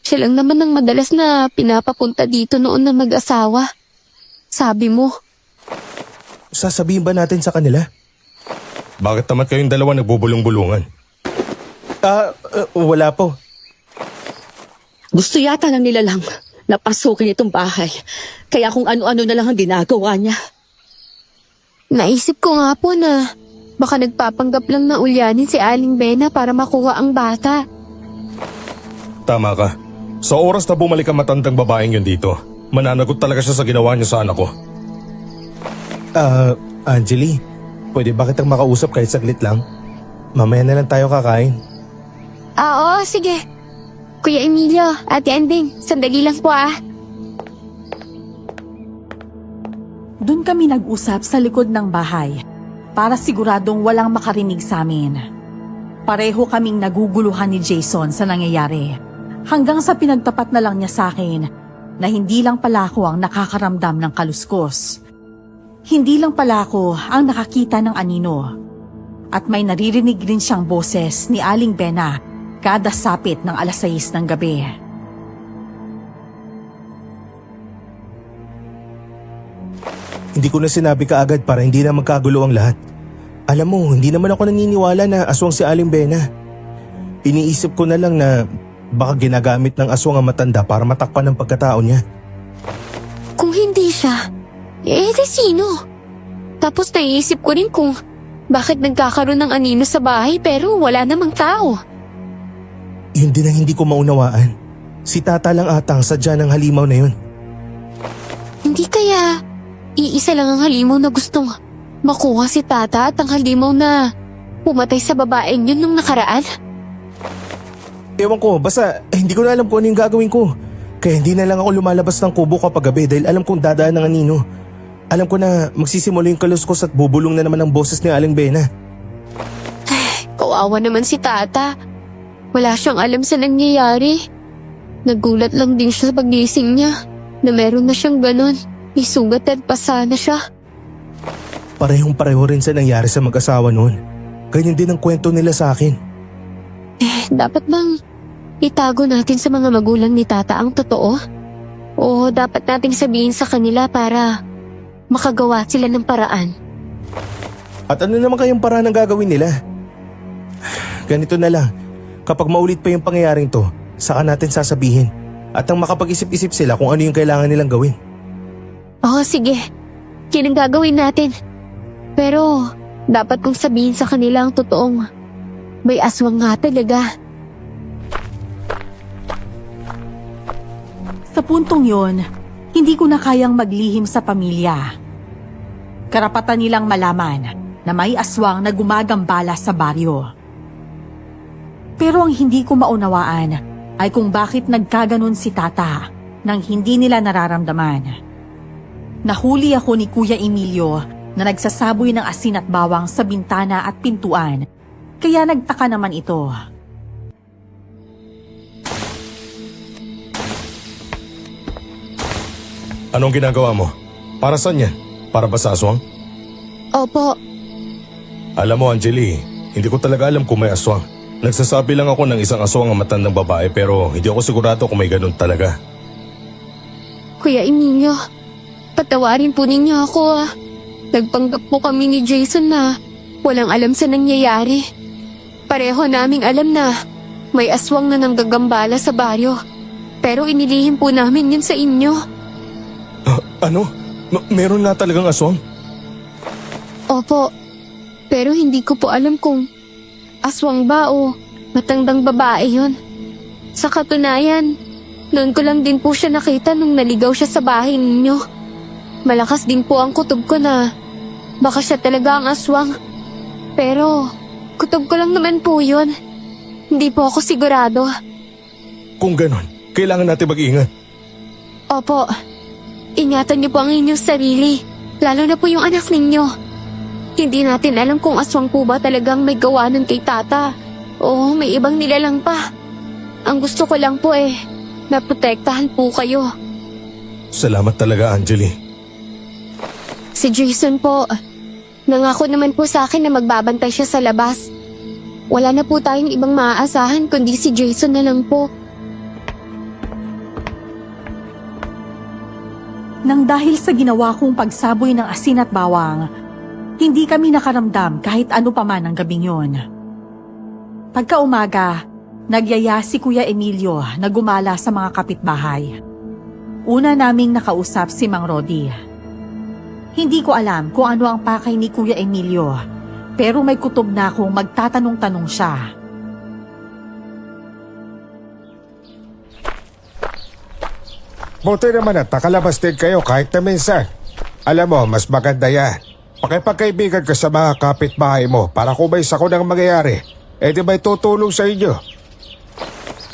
Siya lang naman ang madalas na pinapapunta dito noon na mag-asawa. Sabi mo, Sasabihin ba natin sa kanila? Bakit naman kayong dalawa nagbubulong-bulungan? Wala po. Gusto yata ng nilalang na pasukin itong bahay. Kaya kung ano-ano na lang ang ginagawa niya. naisip ko nga po na baka nagpapanggap lang na ulyanin si Aling Bena para makuha ang bata. Tama ka. Sa oras na bumalik ang matandang babaeng yun dito, mananagot talaga siya sa ginawa niya sa anak ko. Anjali, pwede ba kitang makausap kahit saglit lang? Mamaya na lang tayo kakain. Oo, sige. Kuya Emilio, Ate Anding, sandali lang po ah. Doon kami nag-usap sa likod ng bahay para siguradong walang makarinig sa amin. Pareho kaming naguguluhan ni Jason sa nangyayari. Hanggang sa pinagtapat na lang niya sa akin na hindi lang pala ako ang nakakaramdam ng kaluskos. Hindi lang pala ako ang nakakita ng anino. At may naririnig rin siyang boses ni Aling Bena kada sapit ng 6:00 ng gabi. Hindi ko na sinabi kaagad para hindi na magkagulo ang lahat. Alam mo, hindi naman ako naniniwala na aswang si Aling Bena. Iniisip ko na lang na baka ginagamit ng aswang ang matanda para matakpan ang pagkatao niya. Kung hindi siya, di sino? Tapos naiisip ko rin kung bakit nagkakaroon ng anino sa bahay pero wala namang tao. Yun din ang hindi ko maunawaan. Si Tata lang ata ang sadya ng halimaw na yun. Hindi kaya iisa lang ang halimaw na gustong makuha si Tata at ang halimaw na pumatay sa babaeng yun nung nakaraan? Ewan ko, basta hindi ko na alam kung ano yung gagawin ko. Kaya hindi na lang ako lumalabas ng kubo kapag gabi dahil alam kong dadaan ng anino. Alam ko na magsisimula yung kaluskos at bubulong na naman ang boses ni Aling Bena. Kawawa naman si Tata. Wala siyang alam sa nangyayari. Nagulat lang din siya sa pagising niya na meron na siyang ganon. May sugat at pasa na siya. Parehong-pareho rin sa nangyari sa mag-asawa noon. Ganyan din ang kwento nila sa akin. Dapat bang itago natin sa mga magulang ni Tata ang totoo? O dapat nating sabihin sa kanila para makagawa sila ng paraan? At ano naman kayong paraan ang gagawin nila? Ganito na lang. Kapag maulit pa yung pangyayaring to, saka natin sasabihin. At ang makapag-isip-isip sila kung ano yung kailangan nilang gawin. Oo, sige. Yan ang gagawin natin. Pero dapat kong sabihin sa kanila ang totoong may aswang nga talaga. Sa puntong yon, hindi ko na kayang maglihim sa pamilya. Karapatan nilang malaman na may aswang na gumagambala sa baryo. Pero ang hindi ko maunawaan ay kung bakit nagkaganon si Tata nang hindi nila nararamdaman. Nahuli ako ni Kuya Emilio na nagsasaboy ng asin at bawang sa bintana at pintuan, kaya nagtaka naman ito. Anong ginagawa mo? Para saan yan? Para ba sa aswang? Opo, Alam mo, Angeli, hindi ko talaga alam kung may aswang. Nagsasabi lang ako ng isang aswang ang matandang babae pero hindi ako sigurado kung may ganun talaga. Kuya Emilio, patawarin po ninyo ako ah. Nagpanggap po kami ni Jason na walang alam sa nangyayari. Pareho naming alam na may aswang na nanggagambala sa baryo. Pero inilihim po namin yun sa inyo. Ano? Meron na talagang aswang? Opo, pero hindi ko po alam kung aswang ba o matandang babae yun. Sa katunayan, noon ko lang din po siya nakita nung naligaw siya sa bahay ninyo. Malakas din po ang kutob ko na baka siya talaga ang aswang. Pero kutob ko lang naman po yun. Hindi po ako sigurado. Kung ganun, kailangan natin mag-ingat. Opo, ingatan niyo po ang inyong sarili, lalo na po yung anak ninyo. Hindi natin alam kung aswang po ba talagang may gawa nun kay tata o may ibang nilalang pa. Ang gusto ko lang po naprotektahan po kayo. Salamat talaga, Angeli. Si Jason po, nangako naman po sa akin na magbabantay siya sa labas. Wala na po tayong ibang maaasahan kundi si Jason na lang po. Nang dahil sa ginawa kong pagsaboy ng asin at bawang, hindi kami nakaramdam kahit ano pa man ang gabing yun. Pagkaumaga, nagyaya si Kuya Emilio na gumala sa mga kapitbahay. Una naming nakausap si Mang Rodi. Hindi ko alam kung ano ang pakay ni Kuya Emilio, pero may kutob na akong magtatanong-tanong siya. Buti naman at nakalabas din kayo kahit na minsan. Alam mo, mas maganda yan. Pakipagkaibigan ka sa mga kapitbahay mo para kung may sakon ang mangyayari, di may tutulong sa inyo.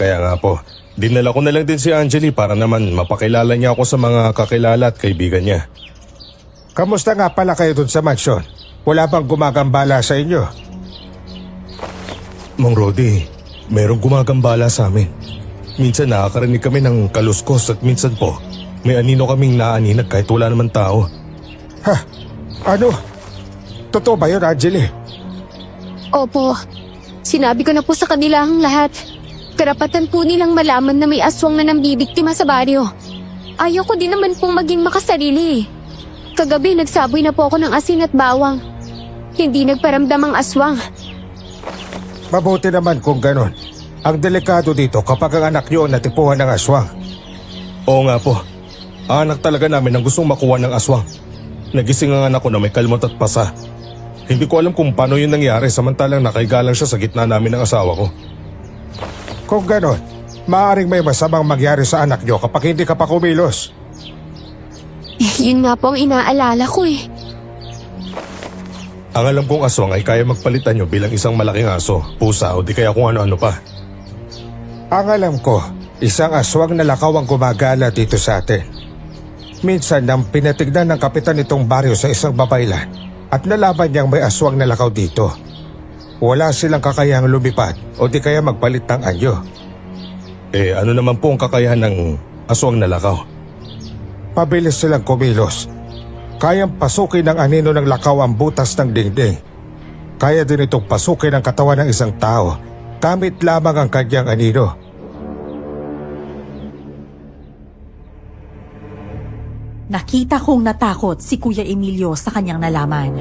Kaya nga po, dinala ko na lang din si Angeli para naman mapakilala niya ako sa mga kakilala at kaibigan niya. Kamusta nga pala kayo dun sa mansyon? Wala bang gumagambala sa inyo? Mang Rodi, merong gumagambala sa amin. Minsan nakakarinig kami ng kaluskos at minsan po, may anino kaming naaninag kahit wala naman tao. Ha? Ano? Totoo ba yun, Angeli? Opo, sinabi ko na po sa kanila ang lahat. Karapatan po nilang malaman na may aswang na nambibiktima sa baryo. Ayoko din naman pong maging makasarili. Kagabi nagsaboy na po ako ng asin at bawang. Hindi nagparamdam ang aswang. Mabuti naman kung ganun. Ang delikado dito kapag ang anak niyo ang natipuhan ng aswang. Oo nga po, ang anak talaga namin ang gustong makuha ng aswang. Nagising ang anak ko na may kalmot at pasa. Hindi ko alam kung paano yun nangyari samantalang nakaiga lang siya sa gitna namin ng asawa ko. Kung ganun, maaaring may masamang mangyari sa anak niyo kapag hindi ka pa kumilos. Yun nga po ang inaalala ko Ang alam kong aswang ay kaya magpalitan nyo bilang isang malaking aso, pusa o di kaya kung ano-ano pa. Ang alam ko, isang aswang na lakaw ang gumagala dito sa atin. Minsan nang pinatignan ng kapitan itong baryo sa isang babaylan at nalaman niyang may aswang na lakaw dito. Wala silang kakayahang lumipad o di kaya magpalit ng anyo. Ano naman po ang kakayahan ng aswang na lakaw? Pabilis silang kumilos. Kayang pasukin ng anino ng lakaw ang butas ng dingding. Kaya din itong pasukin ang katawan ng isang tao gamit lamang ang kanyang anino. Nakita kong natakot si Kuya Emilio sa kanyang nalaman.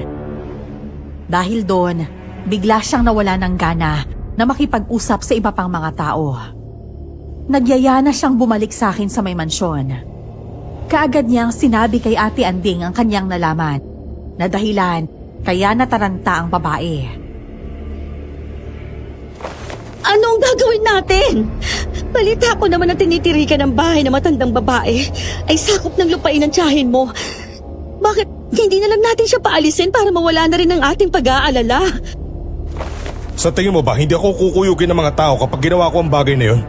Dahil doon, bigla siyang nawala ng gana na makipag-usap sa iba pang mga tao. Nagyaya na siyang bumalik sa akin sa may mansyon. Kaagad niyang sinabi kay Ate Anding ang kanyang nalaman na dahilan kaya nataranta ang babae. Anong gagawin natin? Balita ko naman na tinitirikan ng bahay na matandang babae ay sakop ng lupain ng tiyahin mo. Bakit hindi na lang natin siya paalisin para mawala na rin ang ating pag-aalala? Sa tingin mo ba hindi ako kukuyugin ng mga tao kapag ginawa ko ang bagay na yun?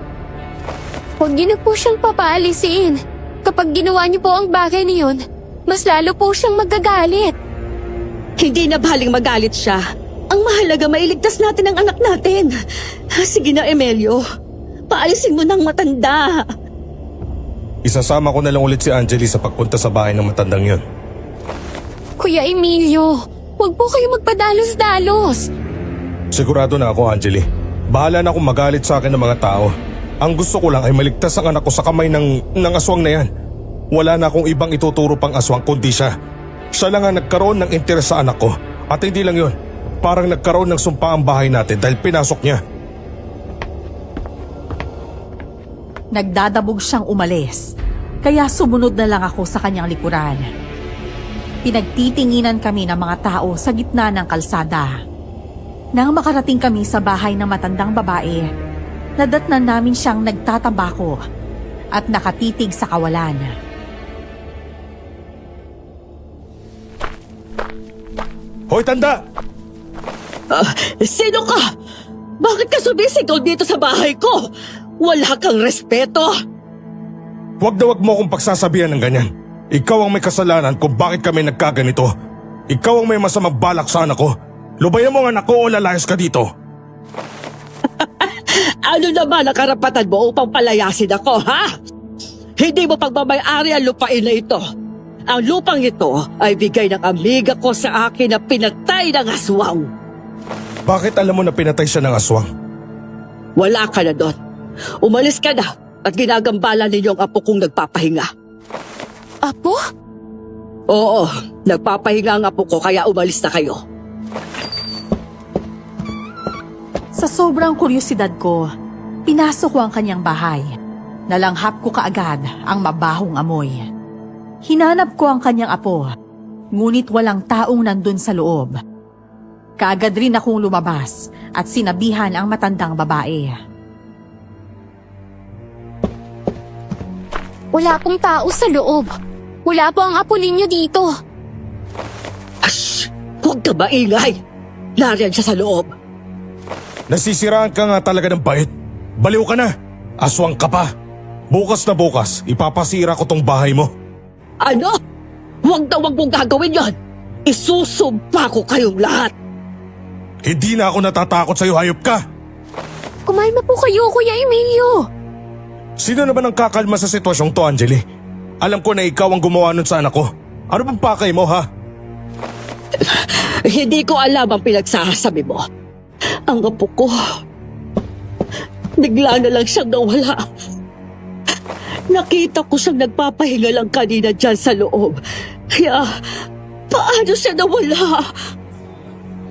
Huwag niyo na po siyang papaalisin. Kapag ginawa niyo po ang bagay na yun, mas lalo po siyang magagalit. Hindi na baling magalit siya. Ang mahalaga, mailigtas natin ang anak natin. Sige na, Emilio. Paalisin mo ng matanda. Isasama ko na lang ulit si Angeli sa pagpunta sa bahay ng matandang yun. Kuya Emilio, huwag po kayo magpadalos-dalos. Sigurado na ako, Angeli. Bahala na akong magalit sa akin ng mga tao. Ang gusto ko lang ay maligtas ang anak ko sa kamay ng aswang na yan. Wala na akong ibang ituturo pang aswang kundi siya. Siya lang ang nagkaroon ng interes sa anak ko. At hindi lang yun. Parang nagkaroon ng sumpa ang bahay natin dahil pinasok niya. Nagdadabog siyang umalis, kaya sumunod na lang ako sa kanyang likuran. Pinagtitinginan kami ng mga tao sa gitna ng kalsada. Nang makarating kami sa bahay ng matandang babae, nadatnan namin siyang nagtatabako at nakatitig sa kawalan. Hoy, tanda! Sino ka? Bakit ka sumisigaw dito sa bahay ko? Wala kang respeto. Huwag na huwag mo akong pagsasabihan ng ganyan. Ikaw ang may kasalanan kung bakit kami nagkaganito. Ikaw ang may masamang balak sa anak ko. Lubayan mo ang anak ko o lalayas ka dito. Ano naman ang karapatan mo upang palayasin ako, ha? Hindi mo pagmamay-ari ang lupain na ito. Ang lupang ito ay bigay ng amiga ko sa akin na pinatay ng aswang. Bakit alam mo na pinatay siya ng aswang? Wala ka na doon. Umalis ka na at ginagambala ninyo ang apo kong nagpapahinga. Apo? Oo, nagpapahinga ang apo ko kaya umalis na kayo. Sa sobrang kuryosidad ko, pinasok ko ang kanyang bahay. Nalanghap ko kaagad ang mabahong amoy. Hinanap ko ang kanyang apo, ngunit walang taong nandun sa loob. Kaagad rin akong lumabas at sinabihan ang matandang babae. Wala pong tao sa loob. Wala po ang apo ninyo dito. Ash! Huwag ka maingay! Nariyan siya sa loob. Nasisiraan ka nga talaga ng bait. Baliw ka na. Aswang ka pa. Bukas na bukas, ipapasira ko tong bahay mo. Ano? Huwag na huwag mong gagawin yon! Isusumpa ko kayong lahat! Hindi na ako natatakot sa'yo, hayop ka. Kumalma po kayo, Kuya Emilio. Sino naman ang kakalma sa sitwasyong to, Angeli? Alam ko na ikaw ang gumawa nun sa anak ko. Ano bang pakay mo, ha? Hindi ko alam ang pinagsasabi mo. Ang apo ko, bigla na lang siyang nawala. Nakita ko siyang nagpapahinga lang kanina dyan sa loob. Kaya, paano siya nawala?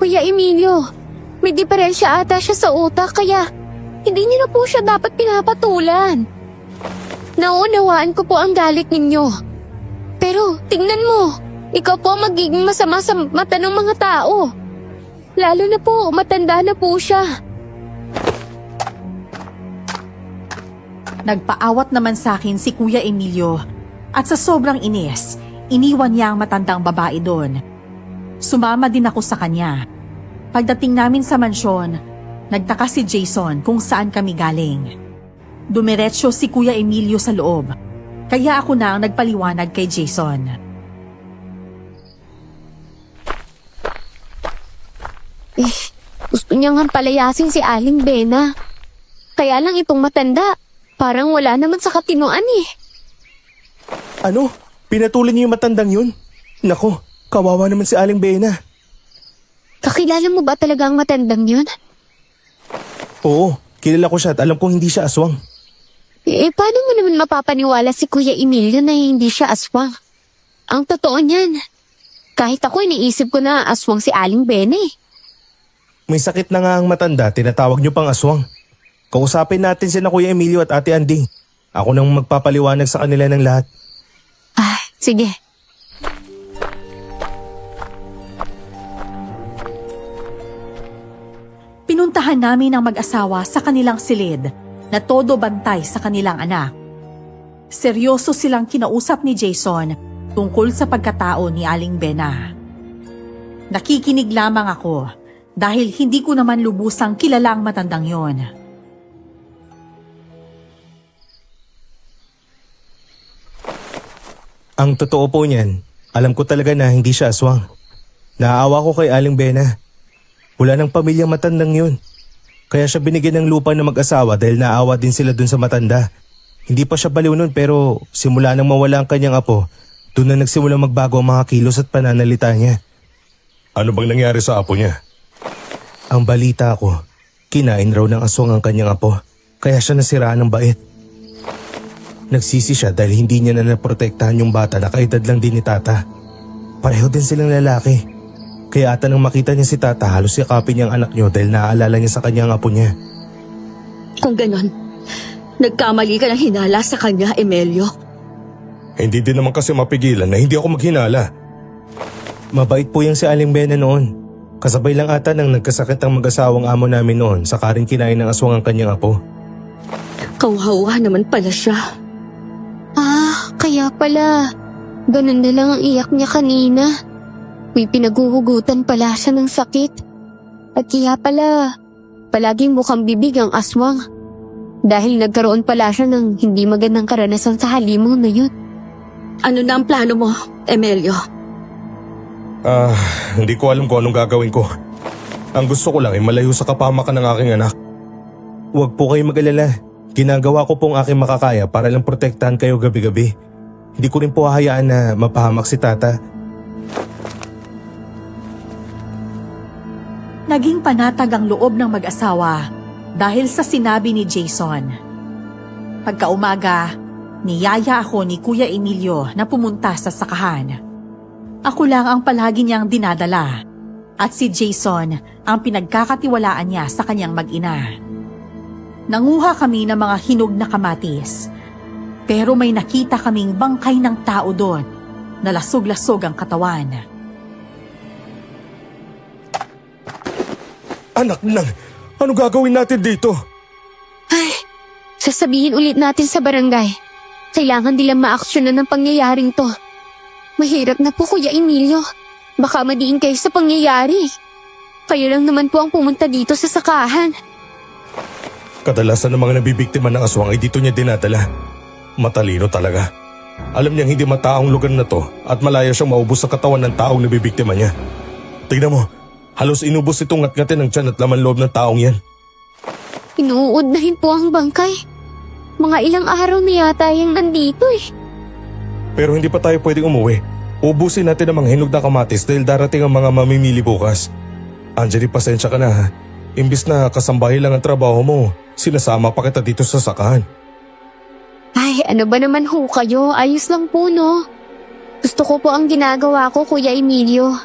Kuya Emilio, may diferensya ata siya sa utak kaya hindi niyo na po siya dapat pinapatulan. Naunawaan ko po ang galit ninyo. Pero tingnan mo, ikaw po magiging masama sa mata ng mga tao. Lalo na po, matanda na po siya. Nagpaawat naman sa akin si Kuya Emilio at sa sobrang inis, iniwan niya ang matandang babae doon. Sumama din ako sa kanya. Pagdating namin sa mansyon, nagtaka si Jason kung saan kami galing. Dumiretso si Kuya Emilio sa loob, kaya ako na ang nagpaliwanag kay Jason. Gusto niya nga palayasin si Aling Bena. Kaya lang itong matanda, parang wala naman sa katinoan eh. Ano? Pinatuloy niyo yung matandang yun? Nako, kawawa naman si Aling Bena. Kakilala mo ba talaga ang matandang yun? Oo, kilala ko siya at alam kong hindi siya aswang. Paano mo naman mapapaniwala si Kuya Emilio na hindi siya aswang? Ang totoo niyan, kahit ako iniisip ko na aswang si Aling Bena eh. May sakit na nga ang matanda, tinatawag niyo pang aswang. Kausapin natin sina Kuya Emilio at Ate Andy. Ako nang magpapaliwanag sa kanila ng lahat. Sige. Pinuntahan namin ang mag-asawa sa kanilang silid na todo bantay sa kanilang anak. Seryoso silang kinausap ni Jason tungkol sa pagkatao ni Aling Bena. Nakikinig lamang ako dahil hindi ko naman lubusang kilala ang matandang yon. Ang totoo po niyan, alam ko talaga na hindi siya aswang. Naaawa ko kay Aling Bena. Wala ng pamilyang matandang yun. Kaya siya binigyan ng lupa na mag-asawa dahil naawa din sila dun sa matanda. Hindi pa siya baliw nun pero simula nang mawala ang kanyang apo, doon na nagsimula magbago ang mga kilos at pananalita niya. Ano bang nangyari sa apo niya? Ang balita ko, kinain raw ng aswang ang kanyang apo, kaya siya nasiraan ng bait. Nagsisi siya dahil hindi niya na naprotektahan yung bata na kaedad lang din ni Tata. Pareho din silang lalaki. Kaya ata nang makita niya si Tata, halos yakapin niya ang anak niyo dahil naaalala niya sa kanyang apo niya. Kung ganon, nagkamali ka ng hinala sa kanya, Emelio. Hindi din naman kasi mapigilan na hindi ako maghinala. Mabait po yung si Aling Bena noon. Kasabay lang ata nang nagkasakit ang mag-asawang amo namin noon saka rin kinain ng aswang ang kanyang apo. Kauhawa naman pala siya. Kaya pala. Ganun na lang ang iyak niya kanina. May pinaguhugutan pala siya ng sakit. At kaya pala, palaging mukhang bibig ang aswang. Dahil nagkaroon pala siya ng hindi magandang karanasan sa halimaw na yun. Ano na ang plano mo, Emelio? Hindi ko alam kung anong gagawin ko. Ang gusto ko lang ay malayo sa kapamakan ng aking anak. Huwag po kayo mag-alala. Ginagawa ko pong aking makakaya para lang protektahan kayo gabi-gabi. Hindi ko rin po hahayaan na mapahamak si Tata. Naging panatag ang loob ng mag-asawa dahil sa sinabi ni Jason. Pagkaumaga, niyaya ako ni Kuya Emilio na pumunta sa sakahan. Ako lang ang palagi niyang dinadala at si Jason ang pinagkakatiwalaan niya sa kanyang mag-ina. Nanguha kami ng mga hinog na kamatis, pero may nakita kaming bangkay ng tao doon na lasog-lasog ang katawan. Anak nang, ano gagawin natin dito? Sasabihin ulit natin sa barangay. Kailangan nilang maaksyonan ng pangyayaring to. Mahirap na po, Kuya Emilio. Baka madiin kayo sa pangyayari. Kayo lang naman po ang pumunta dito sa sakahan. Kadalasan ng mga nabibiktima ng aswang ay dito niya dinadala. Matalino talaga. Alam niyang hindi mataong lugar na to at malaya siyang maubos sa katawan ng taong nabibiktima niya. Tignan mo, halos inubos itong ngat-ngatin ng tiyan at laman loob ng taong yan. Inuudnahin po ang bangkay. Mga ilang araw na yata yung nandito eh. Pero hindi pa tayo pwedeng umuwi. Ubusin natin ang mga hinog na kamatis dahil darating ang mga mamimili bukas. Angeli, pasensya ka na ha. Imbis na kasambahay lang ang trabaho mo, sinasama pa kita dito sa sakahan. Ay, ano ba naman ho kayo? Ayos lang po, no? Gusto ko po ang ginagawa ko, Kuya Emilio.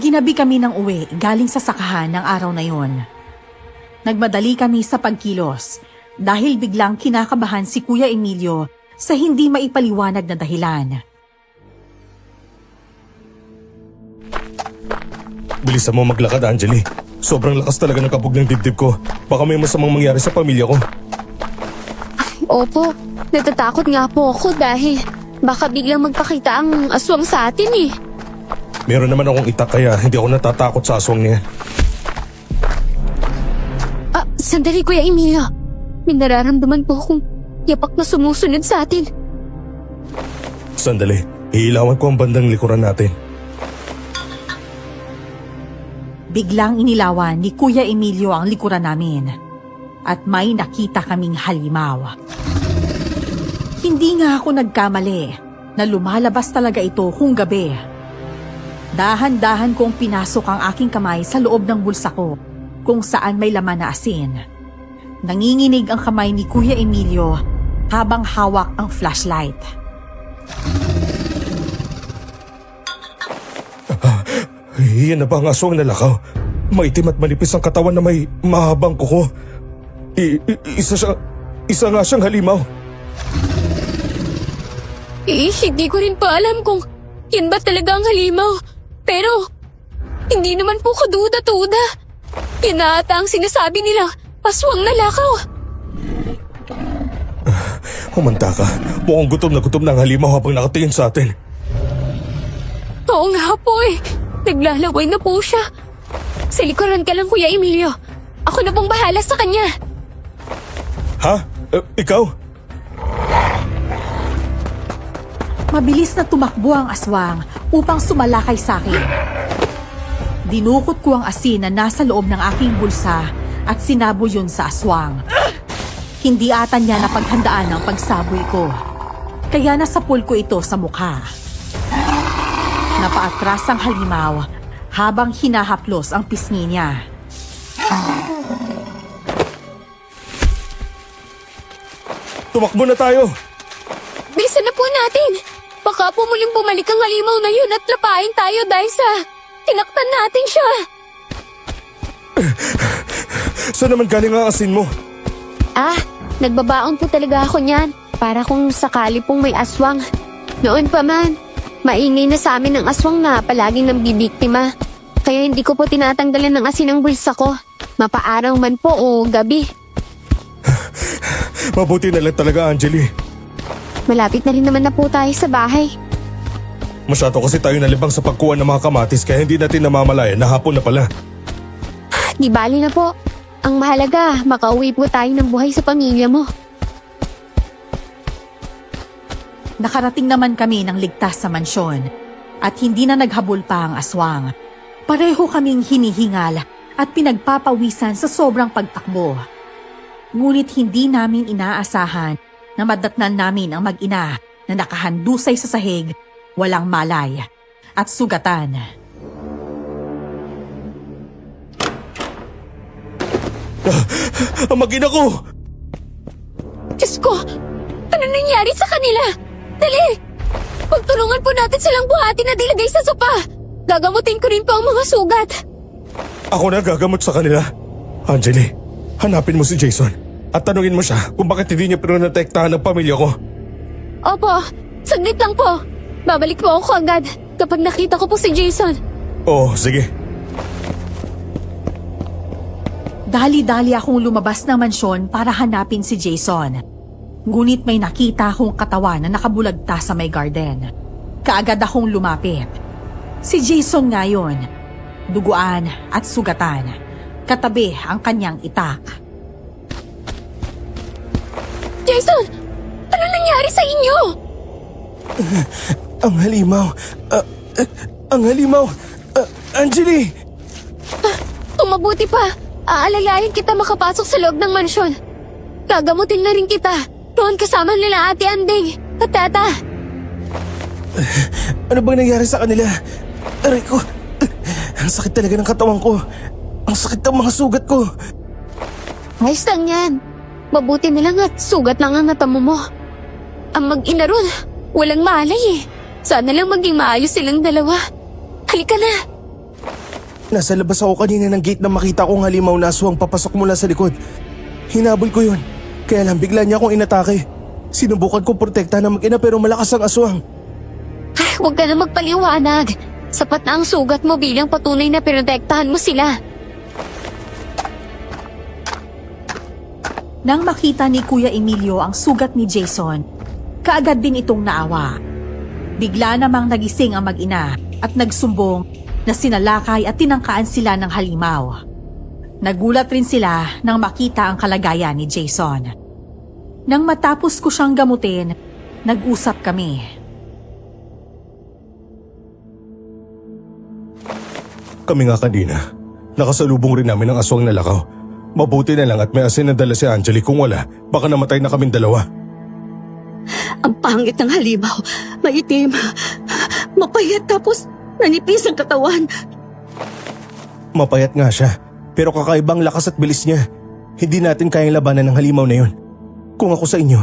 Ginabi kami ng uwi galing sa sakahan ng araw na yon. Nagmadali kami sa pagkilos dahil biglang kinakabahan si Kuya Emilio sa hindi maipaliwanag na dahilan. Bilisan mo maglakad, Angeli. Sobrang lakas talaga ng kabog ng dibdib ko. Baka may masamang mangyari sa pamilya ko. Opo, natatakot nga po ako dahil baka biglang magpakita ang aswang sa atin eh. Meron naman akong itak kaya hindi ako natatakot sa aswang niya. Sandali, Kuya Emilio. May nararamdaman po akong yapak na sumusunod sa atin. Sandali, iilawan ko ang bandang likuran natin. Biglang inilawan ni Kuya Emilio ang likuran namin at may nakita kaming halimaw. Hindi nga ako nagkamali na lumalabas talaga ito kung gabi. Dahan-dahan kong pinasok ang aking kamay sa loob ng bulsa ko kung saan may laman na asin. Nanginginig ang kamay ni Kuya Emilio habang hawak ang flashlight. Iyan na ba ang aswang nalakaw? Maitim at manipis ang katawan na may mahabang kuko. Isa nga siyang halimaw. Hindi ko rin pa alam kung yan ba talaga ang halimaw. Pero, hindi naman po ko duda-duda. Yan na ata ang sinasabi nila, aswang nalakaw. Humanda ka. Mukhang gutom na ang halimaw habang nakatingin sa atin. Oo nga po eh. Naglalaway na po siya. Sa likuran ka lang, Kuya Emilio. Ako na pong bahala sa kanya. Ha? Ikaw? Mabilis na tumakbo ang aswang upang sumalakay sa akin. Dinukot ko ang asin na nasa loob ng aking bulsa at sinabo yun sa aswang. Hindi ata niya napaghandaan ang pagsaboy ko. Kaya nasapul ko ito sa mukha. Napaatras ang halimaw habang hinahaplos ang pisngi niya. Tumakbo na tayo! Bilisan na po natin! Baka po muling bumalik ang halimaw na yun at lapain tayo dahil sa tinaktan natin siya. Saan naman galing ang asin mo? Nagbabaon po talaga ako niyan para kung sakali pong may aswang. Noon pa man, maingay na sa amin ang aswang na palaging nambibiktima. Kaya hindi ko po tinatanggalan ng asin ang bulsa ko. Mapaaraw man po o gabi. Mabuti na lang talaga, Angeli. Malapit na rin naman na po tayo sa bahay. Masyado kasi tayo nalibang sa pagkuha ng mga kamatis kaya hindi natin namamalayan na hapon na pala. Di bali na po. Ang mahalaga, makauwi po tayo ng buhay sa pamilya mo. Nakarating naman kami ng ligtas sa mansyon at hindi na naghabol pa ang aswang. Pareho kaming hinihingal at pinagpapawisan sa sobrang pagtakbo. Ngunit hindi namin inaasahan na madatnan namin ang mag-ina na nakahandusay sa sahig, walang malay at sugatan. Ang mag-ina ko! Diyos ko! Ano nangyari sa kanila? Dali! Pagtulungan po natin silang buhatin at ilagay sa sopa! Gagamutin ko rin po ang mga sugat! Ako na gagamot sa kanila. Angeli, hanapin mo si Jason at tanungin mo siya kung bakit hindi niya pinotektahan ang pamilya ko. Opo, saglit lang po. Babalik po ako agad kapag nakita ko po si Jason. Oo, sige. Dali-dali akong lumabas ng mansyon para hanapin si Jason. Ngunit may nakita akong katawan na nakabulagta sa may garden. Kaagad akong lumapit. Si Jason ngayon, duguan at sugatan. Katabi ang kanyang itak. Jason! Ano nangyari sa inyo? Ang halimaw! Ang halimaw! Angeli! Mabuti pa. Aalalayan kita makapasok sa loob ng mansyon. Gagamutin na rin kita. Doon kasama nila Ate Anding at Tata. Ano bang nangyari sa kanila? Aray ko! Ang sakit talaga ng katawan ko. Ang sakit ng mga sugat ko. Ayos lang yan. Mabuti na lang at sugat lang ang natamo mo. Ang mag-ina ron, walang malay eh. Sana lang maging maayos silang dalawa. Halika na. Nasa labas ako kanina ng gate na makita kong halimaw na aswang papasok mula sa likod. Hinabol ko yun. Kaya lang bigla niya akong inatake. Sinubukan kong protektahan ng mag-ina pero malakas ang aswang. Huwag ka na magpaliwanag. Sapat na ang sugat mo bilang patunay na pinotektahan mo sila. Nang makita ni Kuya Emilio ang sugat ni Jason, kaagad din itong naawa. Bigla namang nagising ang mag-ina at nagsumbong na sinalakay at tinangkaan sila ng halimaw. Nagulat rin sila nang makita ang kalagayan ni Jason. Nang matapos ko siyang gamutin, nag-usap kami. Kami nga kanina, nakasalubong rin namin ang aswang na lakaw. Mabuti na lang at may asin na dala si Angeli. Kung wala, baka namatay na kaming dalawa. Ang pangit ng halimaw. Maitim. Mapayat tapos nanipis ang katawan. Mapayat nga siya, pero kakaibang lakas at bilis niya. Hindi natin kayang labanan ng halimaw na yun. Kung ako sa inyo,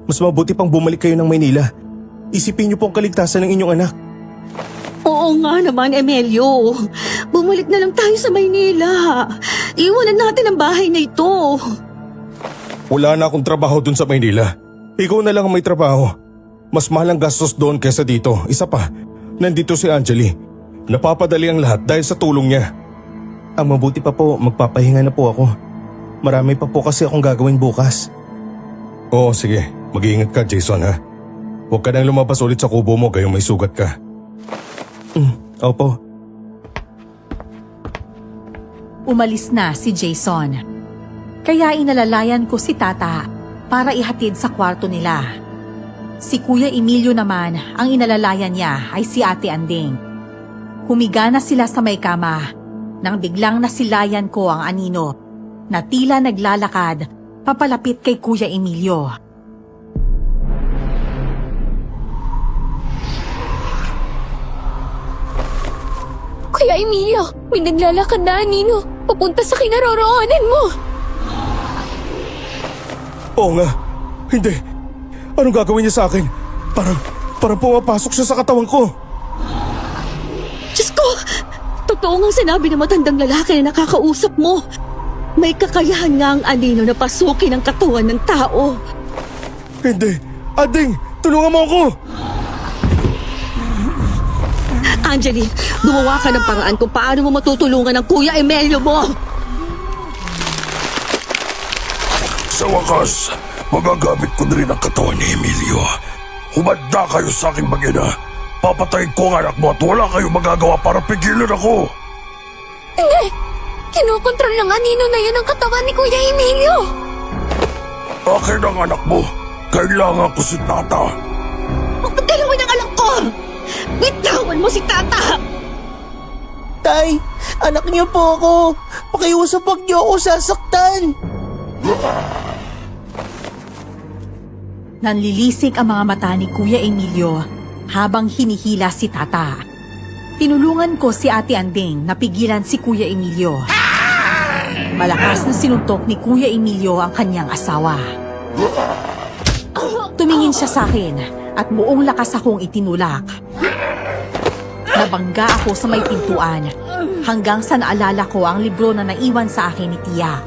mas mabuti pang bumalik kayo ng Maynila. Isipin niyo po ang kaligtasan ng inyong anak. Oo nga naman, Emilio. Bumalik na lang tayo sa Maynila. Iwanan natin ang bahay na ito. Wala na akong trabaho dun sa Maynila. Ikaw na lang ang may trabaho. Mas mahal ang gastos doon kesa dito. Isa pa, nandito si Angeli. Napapadali ang lahat dahil sa tulong niya. Ang mabuti pa po, magpapahinga na po ako. Marami pa po kasi akong gagawin bukas. Oo, sige. Mag-iingat ka, Jason, ha? Huwag ka nang lumabas ulit sa kubo mo gayong may sugat ka. Opo. Umalis na si Jason. Kaya inalalayan ko si Tata para ihatid sa kwarto nila. Si Kuya Emilio naman, ang inalalayan niya ay si Ate Anding. Humiga na sila sa may kama nang biglang nasilayan ko ang anino na tila naglalakad papalapit kay Kuya Emilio. Kuya Emilio, may naglalakad na anino. Papunta sa kinaroroonan mo. Oo nga. Hindi. Anong gagawin niya sa akin? Parang pumapasok siya sa katawan ko. Diyos ko! Totoo ngang sinabi ng matandang lalaki na nakakausap mo. May kakayahan nga ang anino na pasukin ang katawan ng tao. Hindi. Ading, tulungan mo ako! Angeline, gumawa ka ng paraan kung paano mo matutulungan ang Kuya Emilio mo. Sa wakas, magagamit ko na rin ang katawan ni Emilio. Humanda kayo sa aking mag-ina. Papatayin ko ang anak mo at wala kayong magagawa para pigilan ako. Hindi! Kinokontrol ng anino na yun ang katawan ni Kuya Emilio. Akin ang anak mo. Kailangan ko si Tata. Pagdalawin ang anak ko! Bitawan mo si Tata! Tay, anak niyo po ako. Pakiusap, wag niyo ako sasaktan. Nanlilisik ang mga mata ni Kuya Emilio habang hinihila si Tata. Tinulungan ko si Ate Anding na pigilan si Kuya Emilio. Malakas na sinuntok ni Kuya Emilio ang kanyang asawa. Tumingin siya sa akin at buong lakas akong itinulak. Nabangga ako sa may pintuan hanggang sa naalala ko ang libro na naiwan sa akin ni Tia.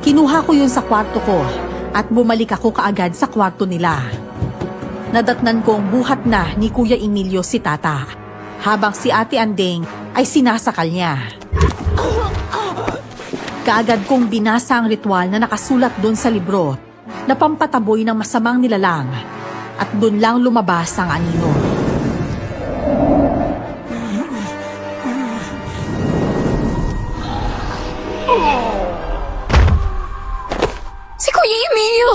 Kinuha ko yun sa kwarto ko at bumalik ako kaagad sa kwarto nila. Nadatnan kong buhat na ni Kuya Emilio si Tata habang si Ate Anding ay sinasakal niya. Kaagad kong binasa ang ritual na nakasulat doon sa libro na pampataboy ng masamang nilalang at doon lang lumabas ang anino. Si Kuya Emilio!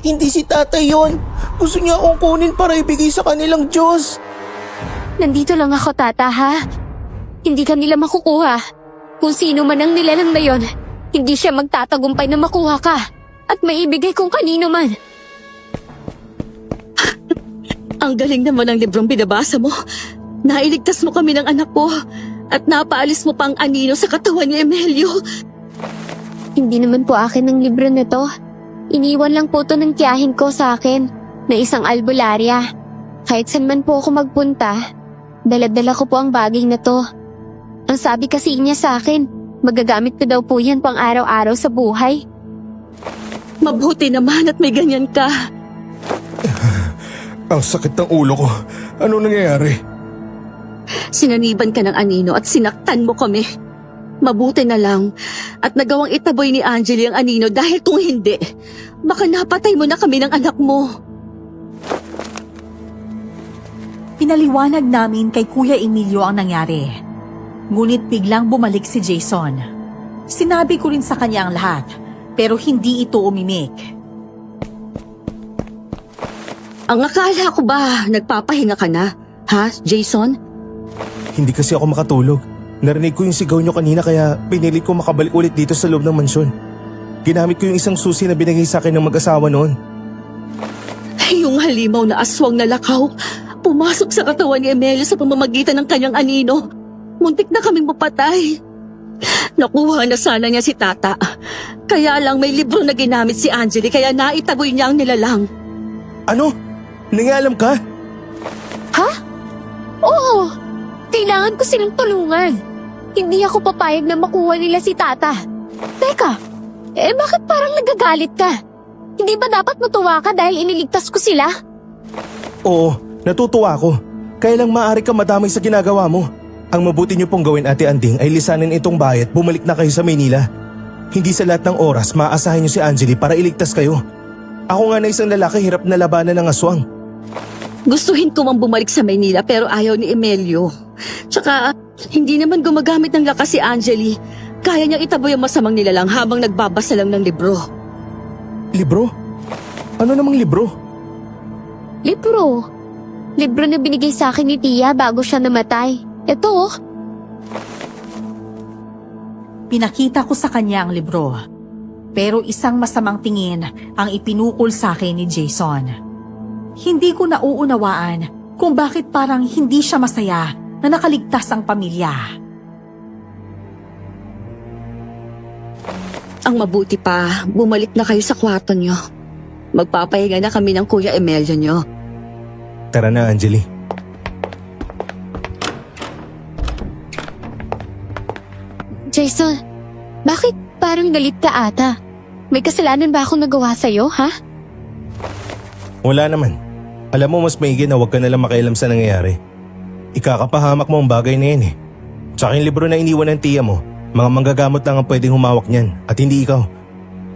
Hindi si tatay yon. Gusto niya akong kunin para ibigay sa kanilang Diyos. Nandito lang ako, Tata, ha? Hindi ka nila makukuha. Kung sino man ang nilalang na yon, hindi siya magtatagumpay na makuha ka at maibigay kung kanino man. Ang galing naman ng librong binabasa mo. Nailigtas mo kami ng anak ko at napaalis mo pang anino sa katawan ni Emilio. Hindi naman po akin ang libro na to. Iniwan lang po to ng tiyahin ko sa akin na isang albularya. Kahit saan man po ako magpunta, dala-dala ko po ang bagay na to. Ang sabi kasi niya sa akin, magagamit ko daw po yan pang araw-araw sa buhay. Mabuti naman at may ganyan ka. Ang sakit ng ulo ko. Ano nangyayari? Sinaniban ka ng anino at sinaktan mo kami. Mabuti na lang at nagawang itaboy ni Angeli ang anino dahil kung hindi, baka napatay mo na kami ng anak mo. Pinaliwanag namin kay Kuya Emilio ang nangyari. Ngunit biglang bumalik si Jason. Sinabi ko rin sa kanya ang lahat, pero hindi ito umimik. Ang akala ko ba nagpapahinga ka na, ha, Jason? Hindi kasi ako makatulog. Narinig ko yung sigaw niyo kanina kaya pinilit ko makabalik ulit dito sa loob ng mansyon. Ginamit ko yung isang susi na binigay sa akin ng mag-asawa noon. Yung halimaw na aswang na lakaw, pumasok sa katawan ni Emilio sa pamamagitan ng kanyang anino. Muntik na kaming mapatay. Nakuha na sana niya si Tata. Kaya lang may libro na ginamit si Angeli kaya naitaboy niya ang nilalang. Ano? Nangalam ka? Ha? Oo! Kailangan ko silang tulungan. Hindi ako papayag na makuha nila si Tata. Teka, bakit parang nagagalit ka? Hindi ba dapat matuwa ka dahil iniligtas ko sila? Oo, natutuwa ako. Kaya lang maaari ka madamay sa ginagawa mo. Ang mabuti niyo pong gawin, Ate Anding, ay lisanin itong bayat, bumalik na kayo sa Maynila. Hindi sa lahat ng oras maaasahin niyo si Angeli para iligtas kayo. Ako nga na isang lalaki hirap na labanan ng aswang. Gustuhin ko mang bumalik sa Maynila pero ayaw ni Emilio. Tsaka, hindi naman gumagamit ng lakas si Angeli. Kaya niyang itaboy ang masamang nilalang habang nagbabasa lang ng libro. Libro? Ano namang libro? Libro. Libro na binigay sa akin ni Tia bago siya namatay. Ito oh. Pinakita ko sa kanya ang libro. Pero isang masamang tingin ang ipinukol sa akin ni Jason. Hindi ko nauunawaan kung bakit parang hindi siya masaya na nakaligtas ang pamilya. Ang mabuti pa, bumalik na kayo sa kwarto nyo. Magpapahinga na kami ng Kuya Emelio nyo. Tara na, Angeli. Jason, bakit parang galit ka ata? May kasalanan ba akong nagawa sa'yo, ha? Wala naman. Alam mo, mas maigi na huwag ka nalang makialam sa nangyayari. Ikakapahamak mo ang bagay na yan eh. Tsaka yung libro na iniwan ng tiya mo, mga manggagamot lang ang pwedeng humawak niyan at hindi ikaw.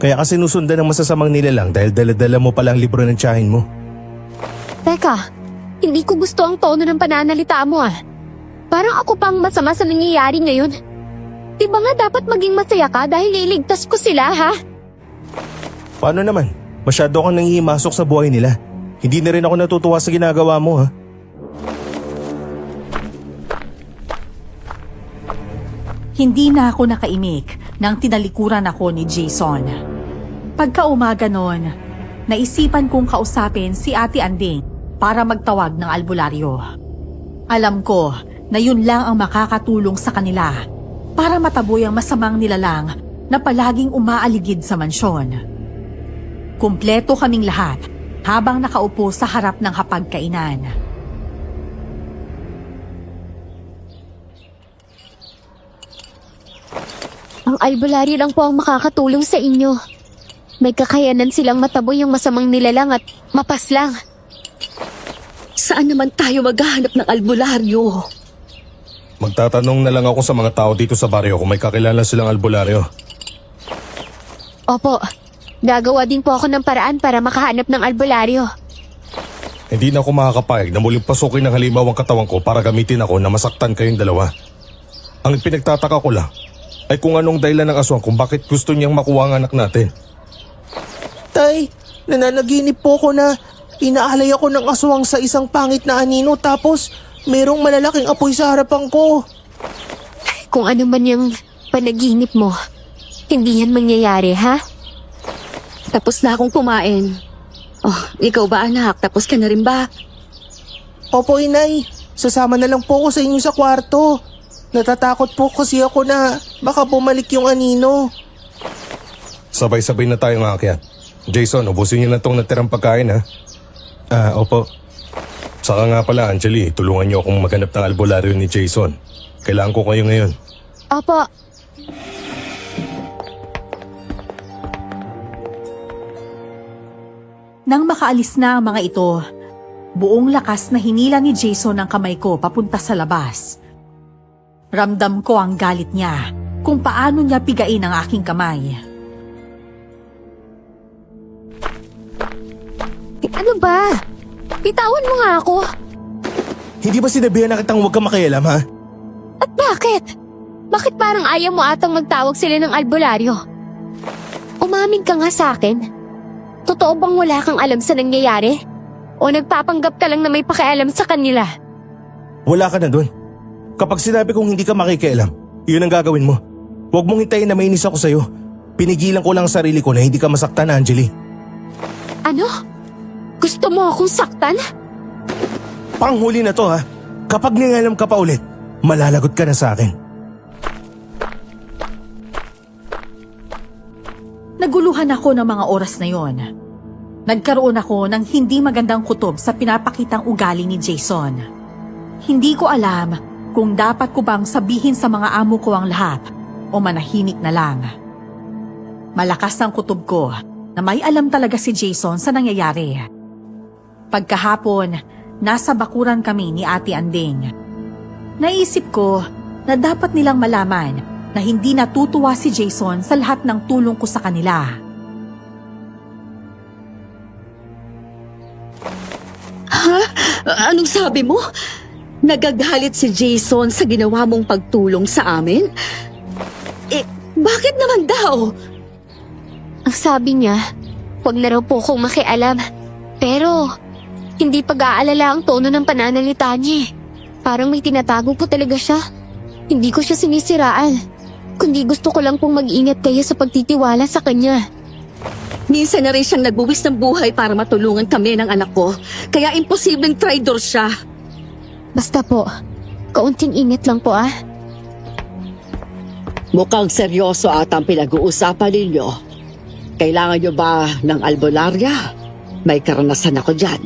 Kaya kasi sinusundan ng masasamang nilalang dahil dala-dala mo pala ang libro ng tiyahin mo. Teka, hindi ko gusto ang tono ng pananalita mo ah. Parang ako pang masama sa nangyayari ngayon. Di ba nga dapat maging masaya ka dahil iligtas ko sila ha? Paano naman? Masyado kang nangihimasok sa buhay nila. Hindi na rin ako natutuwa sa ginagawa mo ha. Hindi na ako nakaimik nang tinalikuran ako ni Jason. Pagka-umaga noon, naisipan kong kausapin si Ate Anding para magtawag ng albularyo. Alam ko na yun lang ang makakatulong sa kanila para mataboy ang masamang nilalang na palaging umaaligid sa mansyon. Kumpleto kaming lahat habang nakaupo sa harap ng hapagkainan. Ang albularyo lang po ang makakatulong sa inyo. May kakayanan silang mataboy yung masamang nilalang at mapaslang. Saan naman tayo maghahanap ng albularyo? Magtatanong na lang ako sa mga tao dito sa baryo kung may kakilala silang albularyo. Opo, gagawa din po ako ng paraan para makahanap ng albularyo. Hindi na ako makakapayag na muling pasukin ng halimaw ang katawan ko para gamitin ako na masaktan kayong dalawa. Ang pinagtataka ko lang ay kung anong dahilan ng aswang kung bakit gusto niyang makuha ang anak natin. Tay, nananaginip po ko na inaalay ako ng aswang sa isang pangit na anino tapos merong malalaking apoy sa harapan ko. Kung ano man yung panaginip mo, hindi yan mangyayari, ha? Tapos na akong kumain. Oh, ikaw ba anak? Tapos ka na rin ba? Opo, inay. Sasama na lang po ako sa inyo sa kwarto. Natatakot po kasi ako na baka bumalik yung anino. Sabay-sabay na tayong aakyat. Jason, ubusin niyo na tong natirang pagkain ha. Opo. Saka nga pala, Angeli, tulungan niyo akong maghanap ng albularyo ni Jason. Kailangan ko kayo ngayon. Opo. Nang makaalis na ang mga ito, buong lakas na hinila ni Jason ang kamay ko papunta sa labas. Ramdam ko ang galit niya kung paano niya pigain ang aking kamay. Ano ba? Bitawan mo nga ako. Hindi ba sinabihan na kitang huwag kang makialam ha? At bakit? Bakit parang ayaw mo atang magtawag sila ng albularyo? Umamin ka nga sa akin. Totoo bang wala kang alam sa nangyayari? O nagpapanggap ka lang na may pakialam sa kanila? Wala ka na dun. Kapag sinabi kong hindi ka makikialam, yun ang gagawin mo. Huwag mong hintayin na mainis ako sa'yo. Pinigilan ko lang ang sarili ko na hindi ka masaktan, Angeli. Ano? Gusto mo akong saktan? Panghuli na to ha. Kapag nangalam ka pa ulit, malalagot ka na sa akin. Naguluhan ako ng mga oras na yon. Nagkaroon ako ng hindi magandang kutob sa pinapakitang ugali ni Jason. Hindi ko alam kung dapat ko bang sabihin sa mga amo ko ang lahat o manahimik na lang. Malakas ang kutob ko na may alam talaga si Jason sa nangyayari. Pagkahapon, nasa bakuran kami ni Ate Anding. Naisip ko na dapat nilang malaman na hindi natutuwa si Jason sa lahat ng tulong ko sa kanila. Ha? Anong sabi mo? Nagagalit si Jason sa ginawa mong pagtulong sa amin? Bakit naman daw? Ang sabi niya, huwag na raw po akong makialam. Pero, Hindi pag-aalala ang tono ng pananalita niya. Parang may tinatago po talaga siya. Hindi ko siya sinisiraan. Kundi gusto ko lang pong mag-ingat kayo sa pagtitiwala sa kanya. Minsan na rin siyang nagbuwis ng buhay para matulungan kami ng anak ko. Kaya imposibleng traitor siya. Basta po, kaunting ingat lang po ah. Mukhang seryoso at ang pinag-uusapan ninyo. Kailangan nyo ba ng albularya? May karanasan ako dyan.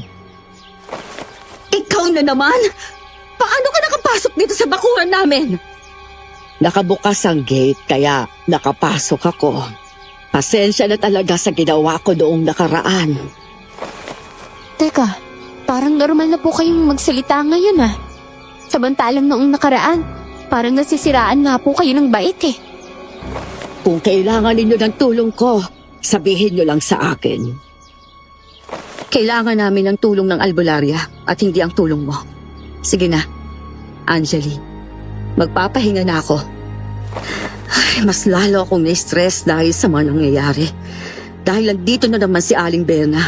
Ikaw na naman? Paano ka nakapasok dito sa bakuran namin? Nakabukas ang gate kaya nakapasok ako. Pasensya na talaga sa ginawa ko noong nakaraan. Teka, parang normal na po kayong magsalita ngayon ah. Samantalang noong nakaraan, parang nasisiraan nga po kayo ng bait eh. Kung kailangan ninyo ng tulong ko, sabihin nyo lang sa akin. Kailangan namin ng tulong ng albularya at hindi ang tulong mo. Sige na, Angeli. Magpapahinga na ako. Ay, mas lalo akong na-stress dahil sa mga nangyayari. Dahil nandito na naman si Aling Bena.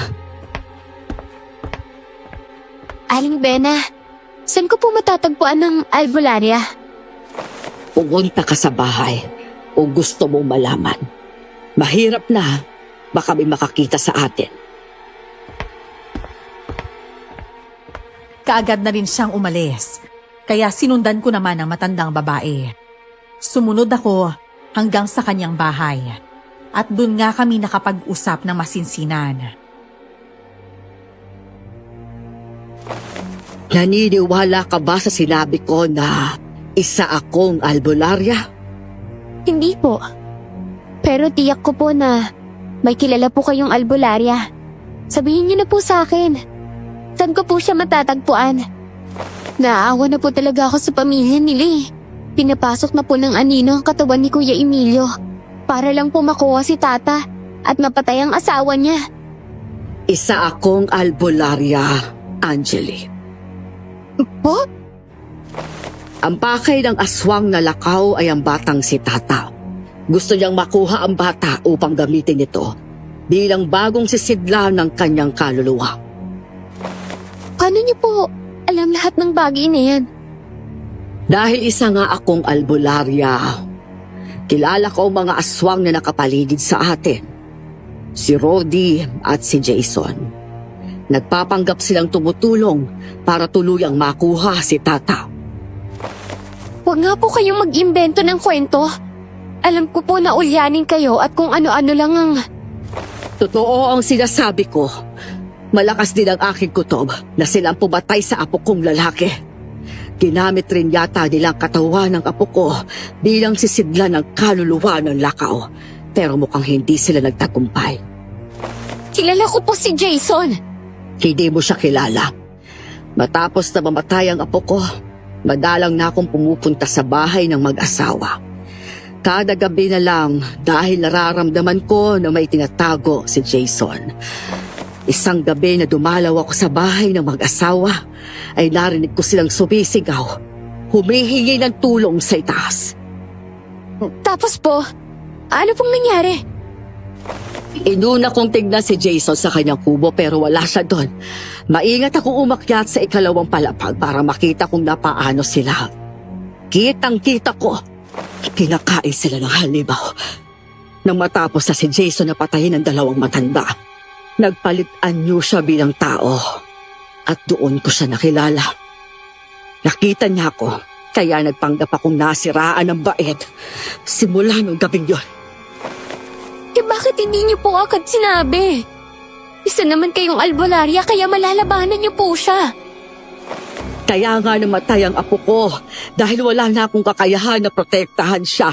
Aling Bena, saan ko po matatagpuan ng albularya? Pumunta ka sa bahay o gusto mong malaman. Mahirap na, baka may makakita sa atin. Kaagad na rin siyang umalis, kaya sinundan ko naman ang matandang babae. Sumunod ako hanggang sa kanyang bahay at dun nga kami nakapag-usap ng masinsinan. Naniniwala ka ba sa sinabi ko na isa akong albularya? Hindi po. Pero tiyak ko po na may kilala po kayong albularya. Sabihin niyo na po sa akin. Saan ko po siya matatagpuan? Naawa na po talaga ako sa pamilya nila eh. Pinapasok na po ng anino ang katawan ni Kuya Emilio para lang po makuha si Tata at mapatay ang asawa niya. Isa akong albularya, Angeli. Po? Ang pakay ng aswang na lakaw ay ang batang si Tata. Gusto niyang makuha ang bata upang gamitin ito bilang bagong sisidla ng kanyang kaluluwa. Paano niyo po alam lahat ng bagay na yan? Dahil isa nga akong albularya, kilala ko ang mga aswang na nakapaligid sa atin. Si Rodi at si Jason. Nagpapanggap silang tumutulong para tuluyang makuha si Tata. Huwag nga po kayong mag-imbento ng kwento. Alam ko po na ulyanin kayo at kung ano-ano lang ang... Totoo ang sinasabi ko. Malakas din ang aking kutob na silang pumatay sa apo kong lalaki. Ginamit rin yata nilang katawan ng apo ko bilang sisidla ng kaluluwa ng lakaw. Pero mukhang hindi sila nagtagumpay. Kilala ko po si Jason. Hindi mo siya kilala. Matapos na mamatay ang apo ko, madalang na akong pumupunta sa bahay ng mag-asawa. Kada gabi na lang dahil nararamdaman ko na may tinatago si Jason. Isang gabi na dumalaw ako sa bahay ng mag-asawa ay narinig ko silang sumisigaw, humihingi ng tulong sa itaas. Tapos po, ano pong nangyari? Inuna kong tignan si Jason sa kanyang kubo pero wala siya doon. Maingat akong umakyat sa ikalawang palapag para makita kung napaano sila. Kitang-kita ko, kinakain sila ng halimaw. Nang matapos na si Jason na patayin ng dalawang matanda, nagpalit anyo siya bilang tao at doon ko siya nakilala. Nakita niya ako, kaya nagpanggap akong nasiraan ng bait simula nung gabing yun. Eh bakit hindi niyo po agad sinabi? Isa naman kayong albularya kaya malalabanan niyo po siya. Kaya nga namatay ang apo ko dahil wala na akong kakayahan na protektahan siya.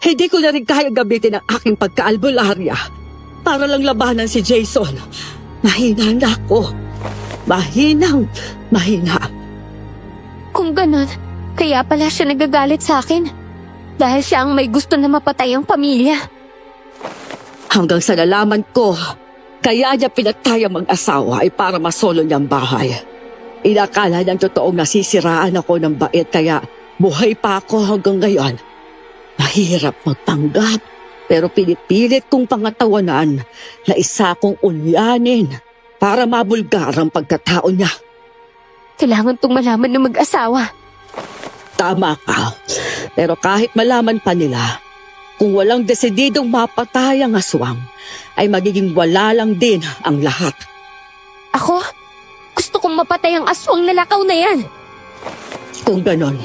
Hindi ko na rin kaya gamitin ang aking pagka-albularya para lang labanan si Jason. Mahina na ako. Mahina. Kung ganon, kaya pala siya nagagalit sa akin. Dahil siya ang may gusto na mapatay ang pamilya. Hanggang sa nalaman ko, kaya niya pinatay ang mag-asawa ay para masolo niyang bahay. Inakala niyang totoong nasisiraan ako ng bait kaya buhay pa ako hanggang ngayon. Mahirap magpanggap pero pinipilit kong pangatawanan na isa kong ulyanin para mabulgar ang pagkatao niya. Kailangan tong malaman ng mag-asawa. Tama ka. Pero kahit malaman pa nila, kung walang desididong mapatay ang aswang, ay magiging wala lang din ang lahat. Ako? Gusto kong mapatay ang aswang nalakaw na yan. Kung ganon,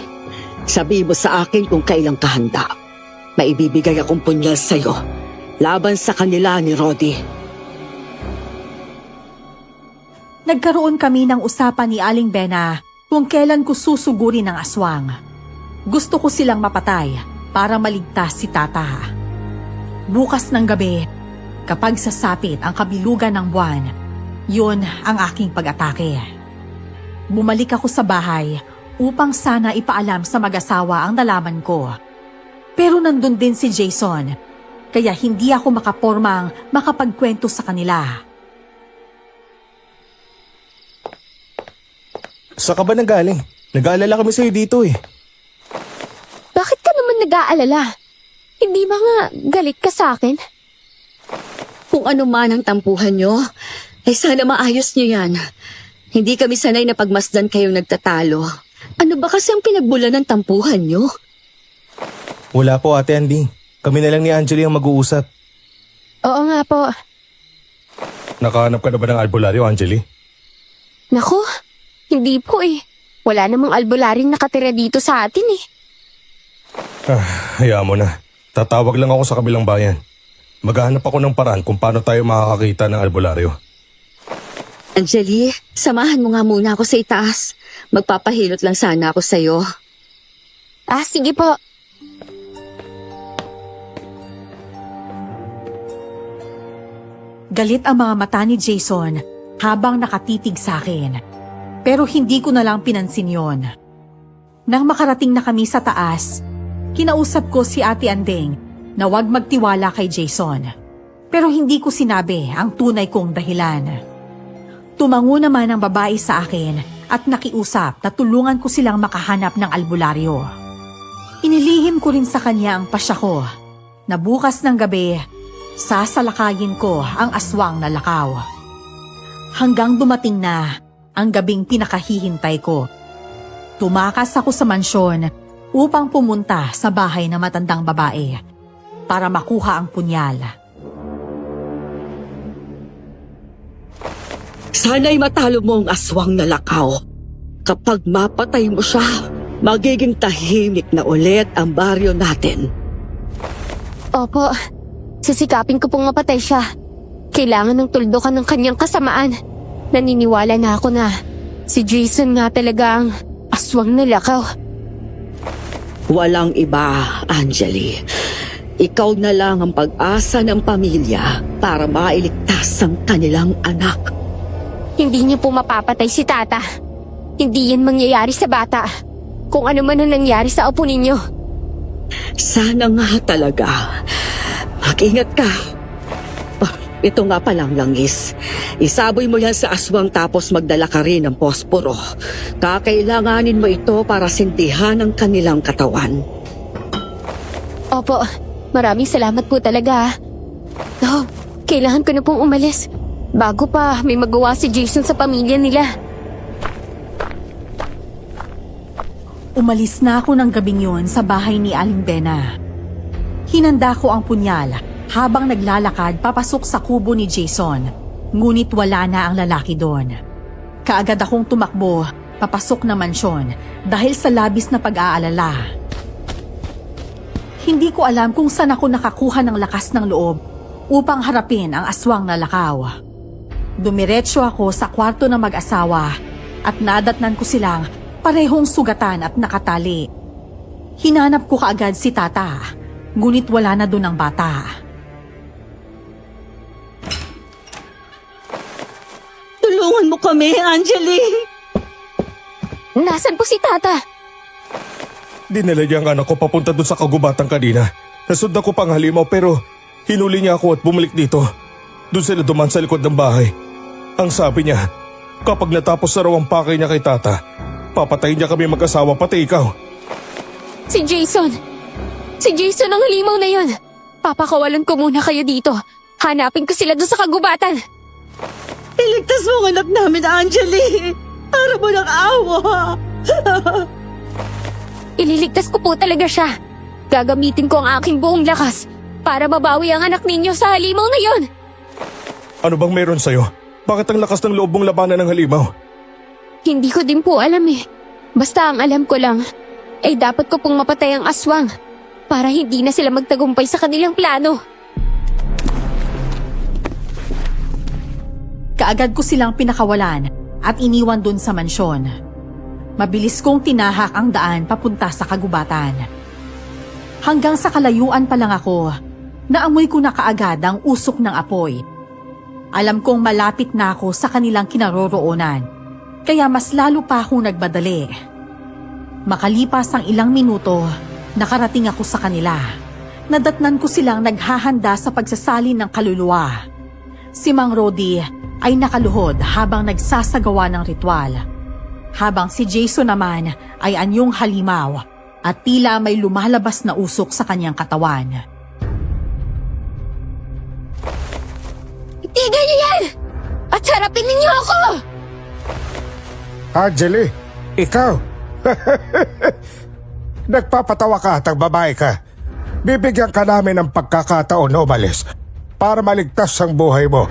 sabi mo sa akin kung kailang kahanda. Maibibigay akong punyal sa'yo laban sa kanila ni Rodi. Nagkaroon kami ng usapan ni Aling Bena kung kailan ko susugurin ang aswang. Gusto ko silang mapatay para maligtas si Tata. Bukas ng gabi, kapag sasapit ang kabilugan ng buwan, yun ang aking pag-atake. Bumalik ako sa bahay upang sana ipaalam sa mag-asawa ang nalaman ko. Pero nandun din si Jason, kaya hindi ako makapormang makapagkwento sa kanila. Saan ka ba nanggaling? Nag-aalala kami sa'yo dito eh. Bakit ka naman nag-aalala? Hindi ba nga galit ka sa akin? Kung ano man ang tampuhan nyo, ay sana maayos nyo yan. Hindi kami sanay na pagmasdan kayong nagtatalo. Ano ba kasi ang pinagbulan ng tampuhan nyo? Wala po, Ate Andy. Kami na lang ni Angeli ang mag-uusap. Oo nga po. Nakahanap ka na ba ng albularyo, Angeli? Naku, hindi po eh. Wala namang albularing nakatira dito sa atin eh. Hayaan mo na. Tatawag lang ako sa kabilang bayan. Maghahanap ako ng paraan kung paano tayo makakakita ng albularyo. Angeli, samahan mo nga muna ako sa itaas. Magpapahilot lang sana ako sa'yo. Sige po. Galit ang mga mata ni Jason habang nakatitig sa akin. Pero hindi ko na lang pinansin yon. Nang makarating na kami sa taas, kinausap ko si Ate Andeng na huwag magtiwala kay Jason. Pero hindi ko sinabi ang tunay kong dahilan. Tumango naman ang babae sa akin at nakiusap na tulungan ko silang makahanap ng albularyo. Inilihim ko rin sa kanya ang pasya ko na bukas ng gabi, sasalakayin ko ang aswang na lakaw. Hanggang dumating na ang gabing pinakahihintay ko. Tumakas ako sa mansyon upang pumunta sa bahay ng matandang babae para makuha ang punyal. Sana'y matalo mo ang aswang na lakaw. Kapag mapatay mo siya, magiging tahimik na ulit ang baryo natin. Opo, sisikapin ko pong mapatay siya. Kailangan ng tuldukan ng kanyang kasamaan. Naniniwala na ako na si Jason nga talaga ang aswang na lakaw. Walang iba, Angeli. Ikaw na lang ang pag-asa ng pamilya para mailigtas ang kanilang anak. Hindi niyo po mapapatay si Tata. Hindi yan mangyayari sa bata. Kung ano man ang nangyari sa apo ninyo. Sana nga talaga. Mag-ingat ka. Ito nga palang langis. Isaboy mo yan sa aswang tapos magdala ka rin ng posporo. Kakailanganin mo ito para sindihan ang kanilang katawan. Opo, maraming salamat po talaga. Kailangan ko na pong umalis. Bago pa may magawa si Jason sa pamilya nila. Umalis na ako ng gabing yun sa bahay ni Aling Bena. Hinanda ko ang punyal habang naglalakad papasok sa kubo ni Jason. Ngunit wala na ang lalaki doon. Kaagad akong tumakbo papasok na mansyon dahil sa labis na pag-aalala. Hindi ko alam kung saan ako nakakuha ng lakas ng loob upang harapin ang aswang na lakaw. Dumiretso ako sa kwarto ng mag-asawa at nadatnan ko silang parehong sugatan at nakatali. Hinanap ko kaagad si Tata, ngunit wala na doon ang bata. Tulungan mo kami, Angeli! Nasaan po si Tata? Dinala niya ang anak ko papunta doon sa kagubatan kanina. Nasundan ko pang halimaw pero hinuli niya ako at bumalik dito. Doon sila duman sa likod ng bahay. Ang sabi niya, kapag natapos na raw ang pakay niya kay Tata, papatayin niya kami mag-asawa pati ikaw. Si Jason! Si Jason ang halimaw na yun! Papakawalan ko muna kayo dito. Hanapin ko sila doon sa kagubatan. Iligtas mo ang anak namin, Angeli! Para mo ng awa! Ililigtas ko po talaga siya. Gagamitin ko ang aking buong lakas para mabawi ang anak ninyo sa halimaw na yon. Ano bang meron sa'yo? Bakit ang lakas ng loob mong labanan ng halimaw? Hindi ko din po alam eh. Basta ang alam ko lang, ay dapat ko pong mapatay ang aswang para hindi na sila magtagumpay sa kanilang plano. Kaagad ko silang pinakawalan at iniwan dun sa mansyon. Mabilis kong tinahak ang daan papunta sa kagubatan. Hanggang sa kalayuan pa lang ako, naamoy ko na kaagad ang usok ng apoy. Alam kong malapit na ako sa kanilang kinaroroonan, kaya mas lalo pa akong nagmadali. Makalipas ang ilang minuto, nakarating ako sa kanila. Nadatnan ko silang naghahanda sa pagsasalin ng kaluluwa. Si Mang Rodi ay nakaluhod habang nagsasagawa ng ritual. Habang si Jason naman ay anyong halimaw at tila may lumalabas na usok sa kanyang katawan. Itigil niyo yan! At harapin ninyo ako! Angeli, ikaw? Nagpapatawa ka at ang babae ka. Bibigyan ka namin ng pagkakataon na umalis para maligtas ang buhay mo.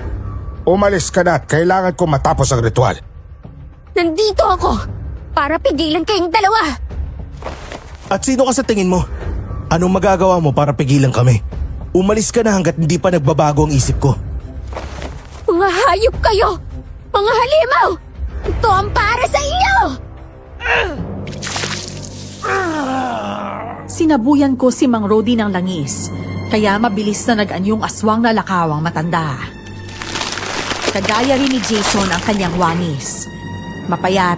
Umalis ka na at kailangan ko matapos ang ritual. Nandito ako para pigilan kayong dalawa. At sino ka sa tingin mo? Anong magagawa mo para pigilan kami? Umalis ka na hanggat hindi pa nagbabago ang isip ko. Mga hayop kayo! Mga halimaw! Ito ang para sa inyo! Sinabuyan ko si Mang Rodi ng langis, kaya mabilis na nag-anyong aswang na lakawang matanda. Kagaya rin ni Jason ang kanyang wanis. Mapayat,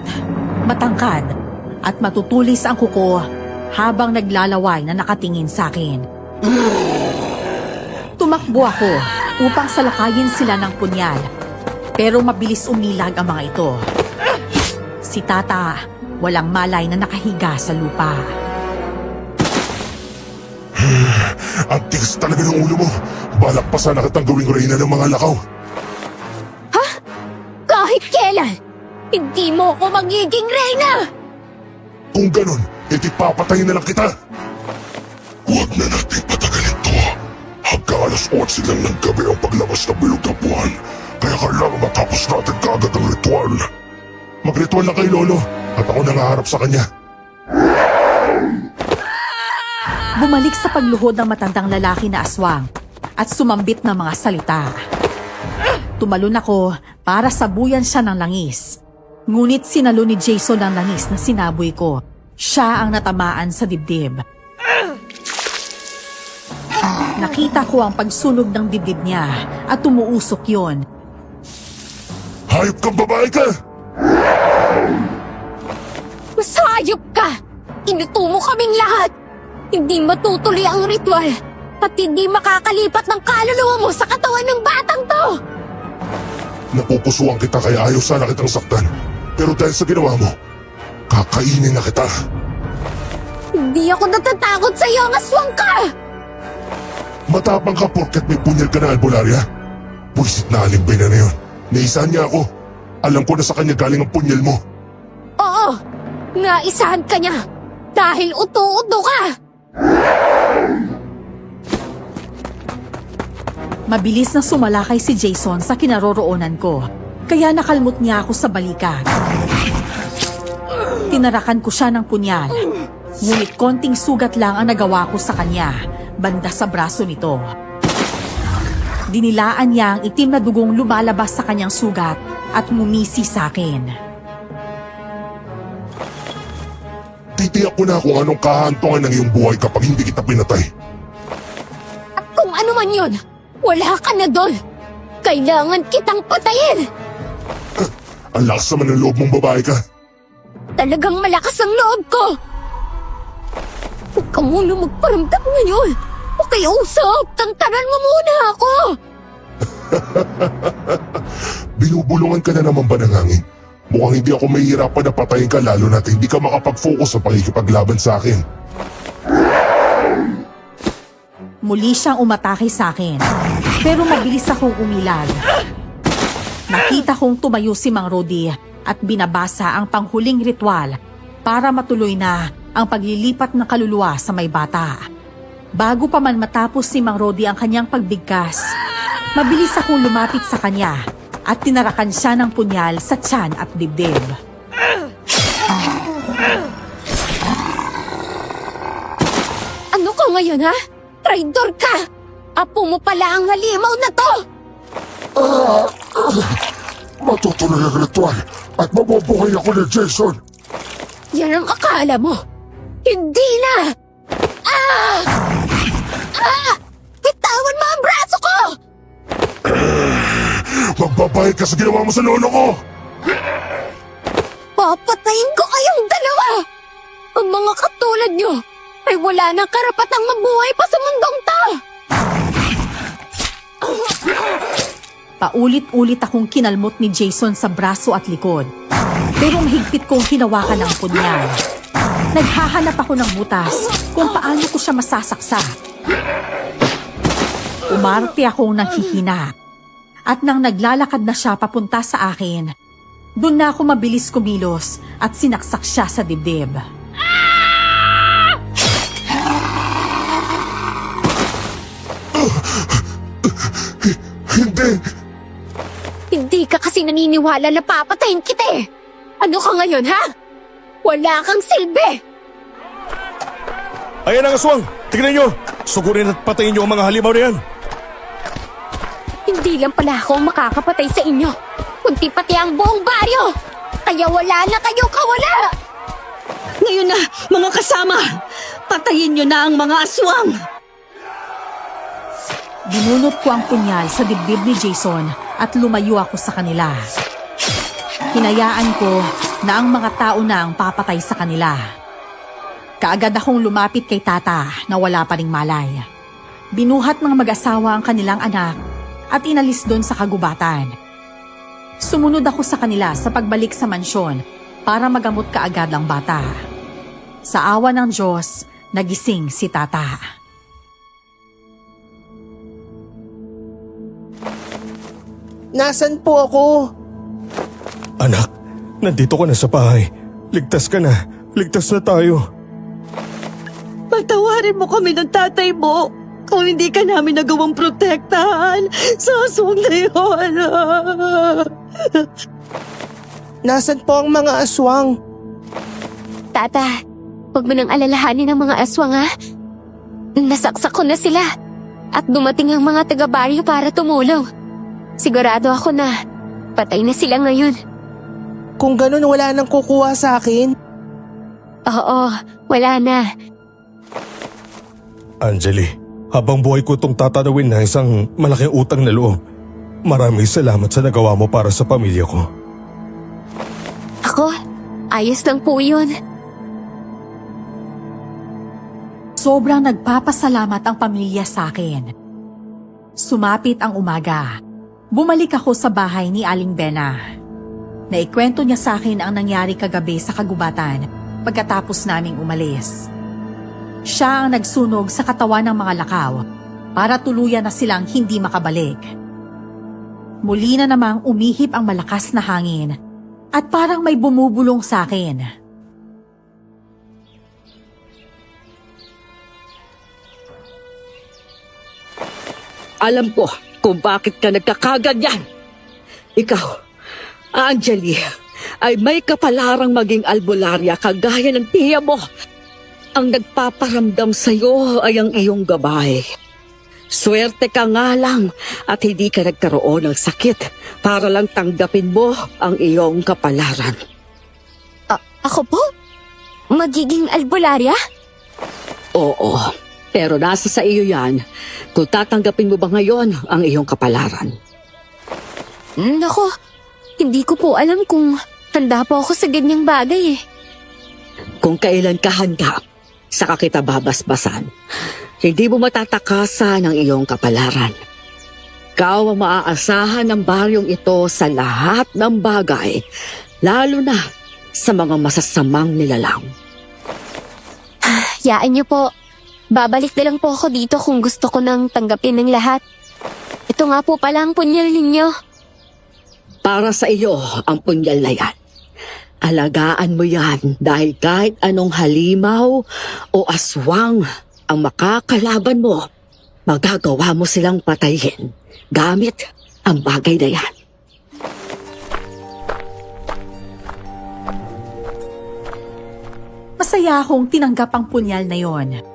matangkad, at matutulis ang kuko habang naglalaway na nakatingin sa akin. Tumakbo ako upang salakayin sila ng punyal, pero mabilis umilag ang mga ito. Si Tata, walang malay na nakahiga sa lupa. Ang tigas talaga ng ulo mo. Balak pa sana kitang gawing reyna ng mga lakaw. Kahit kailan, hindi mo ako magiging reyna! Kung ganun, edi papatayin na lang kita. Huwag na natin patagalin to. Hanggang alas 11 lang ng gabi ang paglabas ng bilog na buwan. Kaya kailangan matapos natin kaagad ang ritual. Mag-ritual na kay Lolo at ako nangaharap sa kanya. Bumalik sa pagluhod ng matandang lalaki na aswang at sumambit ng mga salita. Tumalon ako para sabuyan siya ng langis. Ngunit sinalo ni Jason ang langis na sinaboy ko. Siya ang natamaan sa dibdib. Nakita ko ang pagsunog ng dibdib niya at tumuusok yon. Hayop kang babae ka! Mas hayop ka! Inuto mo kaming lahat! Hindi matutuloy ang ritual at hindi makakalipat ng kaluluwa mo sa katawan ng batang to! Napupusuan kita kaya ayaw sana kitang saktan. Pero dahil sa ginawa mo, kakainin na kita. Hindi ako natatakot sa iyo, ang aswang ka! Matapang ka porket may punyal ka na, Albularia. Puwisit na alimbay na yun. Naisahan niya ako. Alam ko na sa kanya galing ang punyal mo. Oo! Naisahan ka niya! Dahil uto-uto ka! Mabilis na sumalakay si Jason sa kinaroroonan ko, kaya nakalmot niya ako sa balikat. Tinarakan ko siya ng punyal, ngunit konting sugat lang ang nagawa ko sa kanya, banda sa braso nito. Dinilaan niya ang itim na dugong lumalabas sa kanyang sugat at ngumisi sa akin. Titiyak ko na kung anong kahantungan ng iyong buhay kapag hindi kita pinatay. At kung ano man yun, wala ka na doon! Kailangan kitang patayin! Ang lakas naman ng loob mong babae ka. Talagang malakas ang loob ko! Huwag ka muna magparamdam ngayon! Pakiusap! Tantanan mo muna ako! Binubulungan ka na naman ba ng hangin? Mukhang hindi ako mahihirapan na patayin ka lalo na't hindi ka makapag-focus sa pakikipaglaban sa akin. Muli siyang umatake sa akin, pero mabilis akong umilag. Nakita kong tumayo si Mang Rodi at binabasa ang panghuling ritual para matuloy na ang paglilipat ng kaluluwa sa may bata. Bago pa man matapos si Mang Rodi ang kanyang pagbigkas, mabilis akong lumapit sa kanya at tinarakan siya ng punyal sa tiyan at dibdib. Ano ka ngayon, ha? Traidor ka! Apo mo pala ang halimaw na to! Matutuloy ang ritual at mabubuhay ako ni Jason. Yan ang akala mo! Hindi na! Bitawan mo ang braso ko! Magbabayad ka sa ginawa mo sa lolo ko! Papatayin ko kayong dalawa! Ang mga katulad nyo ay wala nang karapatang mabuhay pa sa mundong to! Paulit-ulit akong kinalmot ni Jason sa braso at likod. Pero mahigpit kong hinawakan ng punyal. Naghahanap ako ng butas kung paano ko siya masasaksa. Umarte akong nanghihina. At nang naglalakad na siya papunta sa akin, doon na ako mabilis kumilos at sinaksak siya sa dibdib. Hindi! Hindi ka kasi naniniwala na papatayin kita eh! Ano ka ngayon, ha? Wala kang silbi! Ayan ang aswang! Tignan nyo! Sugurin at patayin nyo ang mga halimaw na yan! Hindi lang pala ako ang makakapatay sa inyo, kundi pati ang buong baryo! Kaya wala na kayo kawala! Ngayon na, mga kasama! Patayin niyo na ang mga aswang! Binunot ko ang punyal sa dibdib ni Jason at lumayo ako sa kanila. Hinayaan ko na ang mga tao na ang papatay sa kanila. Kaagad akong lumapit kay Tata na wala pa ring malay. Binuhat ng mag-asawa ang kanilang anak at inalis doon sa kagubatan. Sumunod ako sa kanila sa pagbalik sa mansyon para magamot kaagad ang bata. Sa awa ng Diyos, nagising si Tata. Nasaan po ako? Anak, nandito ka na sa bahay. Ligtas ka na. Ligtas na tayo. Patawarin mo kami ng tatay mo kung hindi ka namin nagawang protektahan sa aswang na yun. Nasaan po ang mga aswang? Tata, huwag mo nang alalahanin ang mga aswang, ha? Nasaksak ko na sila. At dumating ang mga taga-baryo para tumulong. Sigurado ako na patay na sila ngayon. Kung ganun, wala nang kukuha sa akin. Oo, wala na. Anjali, habang buhay ko itong tatanawin na isang malaking utang na loob. Maraming salamat sa nagawa mo para sa pamilya ko. Ako, ayos lang po yun. Sobrang nagpapasalamat ang pamilya sa akin. Sumapit ang umaga. Bumalik ako sa bahay ni Aling Bena. Naikwento niya sa akin ang nangyari kagabi sa kagubatan pagkatapos naming umalis. Siya ang nagsunog sa katawan ng mga lakaw para tuluyan na silang hindi makabalik. Muli na namang umihip ang malakas na hangin at parang may bumubulong sa akin. Alam ko kung bakit ka nagkakaganyan. Ikaw, Anjali, ay may kapalarang maging albularya kagaya ng tiya mo. Ang nagpaparamdam sa'yo ay ang iyong gabay. Swerte ka nga lang at hindi ka nagkaroon ng sakit para lang tanggapin mo ang iyong kapalaran. Ako po? Magiging albularya? Oo, pero nasa sa iyo yan kung tatanggapin mo ba ngayon ang iyong kapalaran. Nako, hindi ko po alam kung handa po ako sa ganyang bagay eh. Kung kailan ka handa, saka kita babasbasan. Hindi mo matatakasan ang iyong kapalaran. Ikaw ang maaasahan ng baryong ito sa lahat ng bagay, lalo na sa mga masasamang nilalang. Yaan niyo po. Babalik na lang po ako dito kung gusto ko nang tanggapin ng lahat. Ito nga po pala ang punyal ninyo. Para sa iyo ang punyal na yan. Alagaan mo yan dahil kahit anong halimaw o aswang ang makakalaban mo, magagawa mo silang patayin gamit ang bagay na yan. Masaya akong tinanggap ang punyal na yon.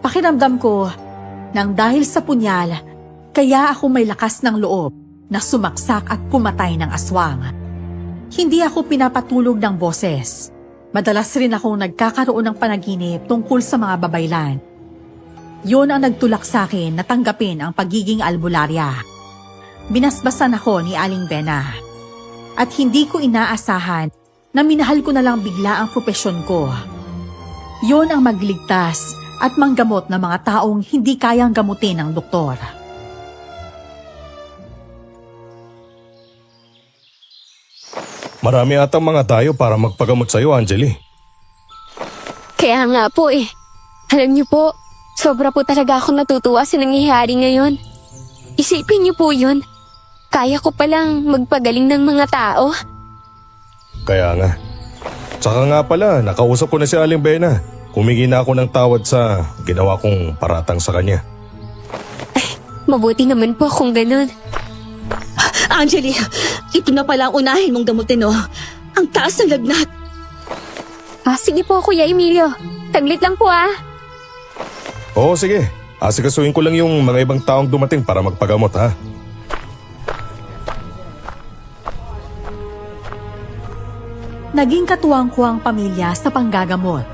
Pakiramdam ko nang dahil sa punyal, kaya ako may lakas ng loob na sumaksak at pumatay ng aswang. Hindi ako pinapatulog ng boses. Madalas rin akong nagkakaroon ng panaginip tungkol sa mga babaylan. Yun ang nagtulak sa akin na tanggapin ang pagiging albularya. Binasbasan ako ni Aling Bena. At hindi ko inaasahan na minahal ko na lang bigla ang propesyon ko. Yun ang magligtas at manggamot ng mga taong hindi kayang gamutin ng doktor. Marami atang mga tayo para magpagamot sa'yo, Angeli. Kaya nga po eh. Alam niyo po, sobra po talaga akong natutuwa sa nangyayari ngayon. Isipin niyo po yun. Kaya ko palang magpagaling ng mga tao. Kaya nga. Tsaka nga pala, nakausap ko na si Aling Bena. Humingi na ako ng tawad sa ginawa kong paratang sa kanya. Mabuti naman po kung ganun. Angeli, ito na pala ang unahin mong gamutin, oh. Ang taas ng lagnat. Sige po, Kuya Emilio. Taglit lang po Oo, sige. Asikasuhin ko lang yung mga ibang taong dumating para magpagamot, ha? Naging katuwang ko ang pamilya sa panggagamot.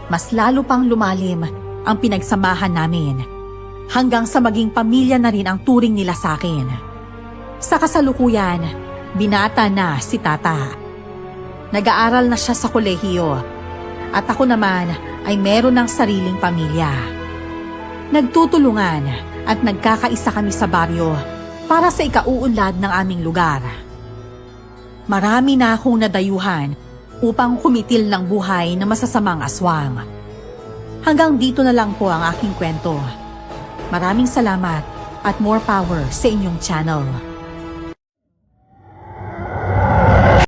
Mas lalo pang lumalim ang pinagsamahan namin. Hanggang sa maging pamilya na rin ang turing nila sa akin. Sa kasalukuyan, binata na si Tata. Nag-aaral na siya sa kolehiyo. At ako naman ay meron ng sariling pamilya. Nagtutulungan at nagkakaisa kami sa baryo para sa ikauunlad ng aming lugar. Marami na akong nadayuhan upang kumitil ng buhay na masasamang aswang. Hanggang dito na lang po ang aking kwento. Maraming salamat at more power sa inyong channel.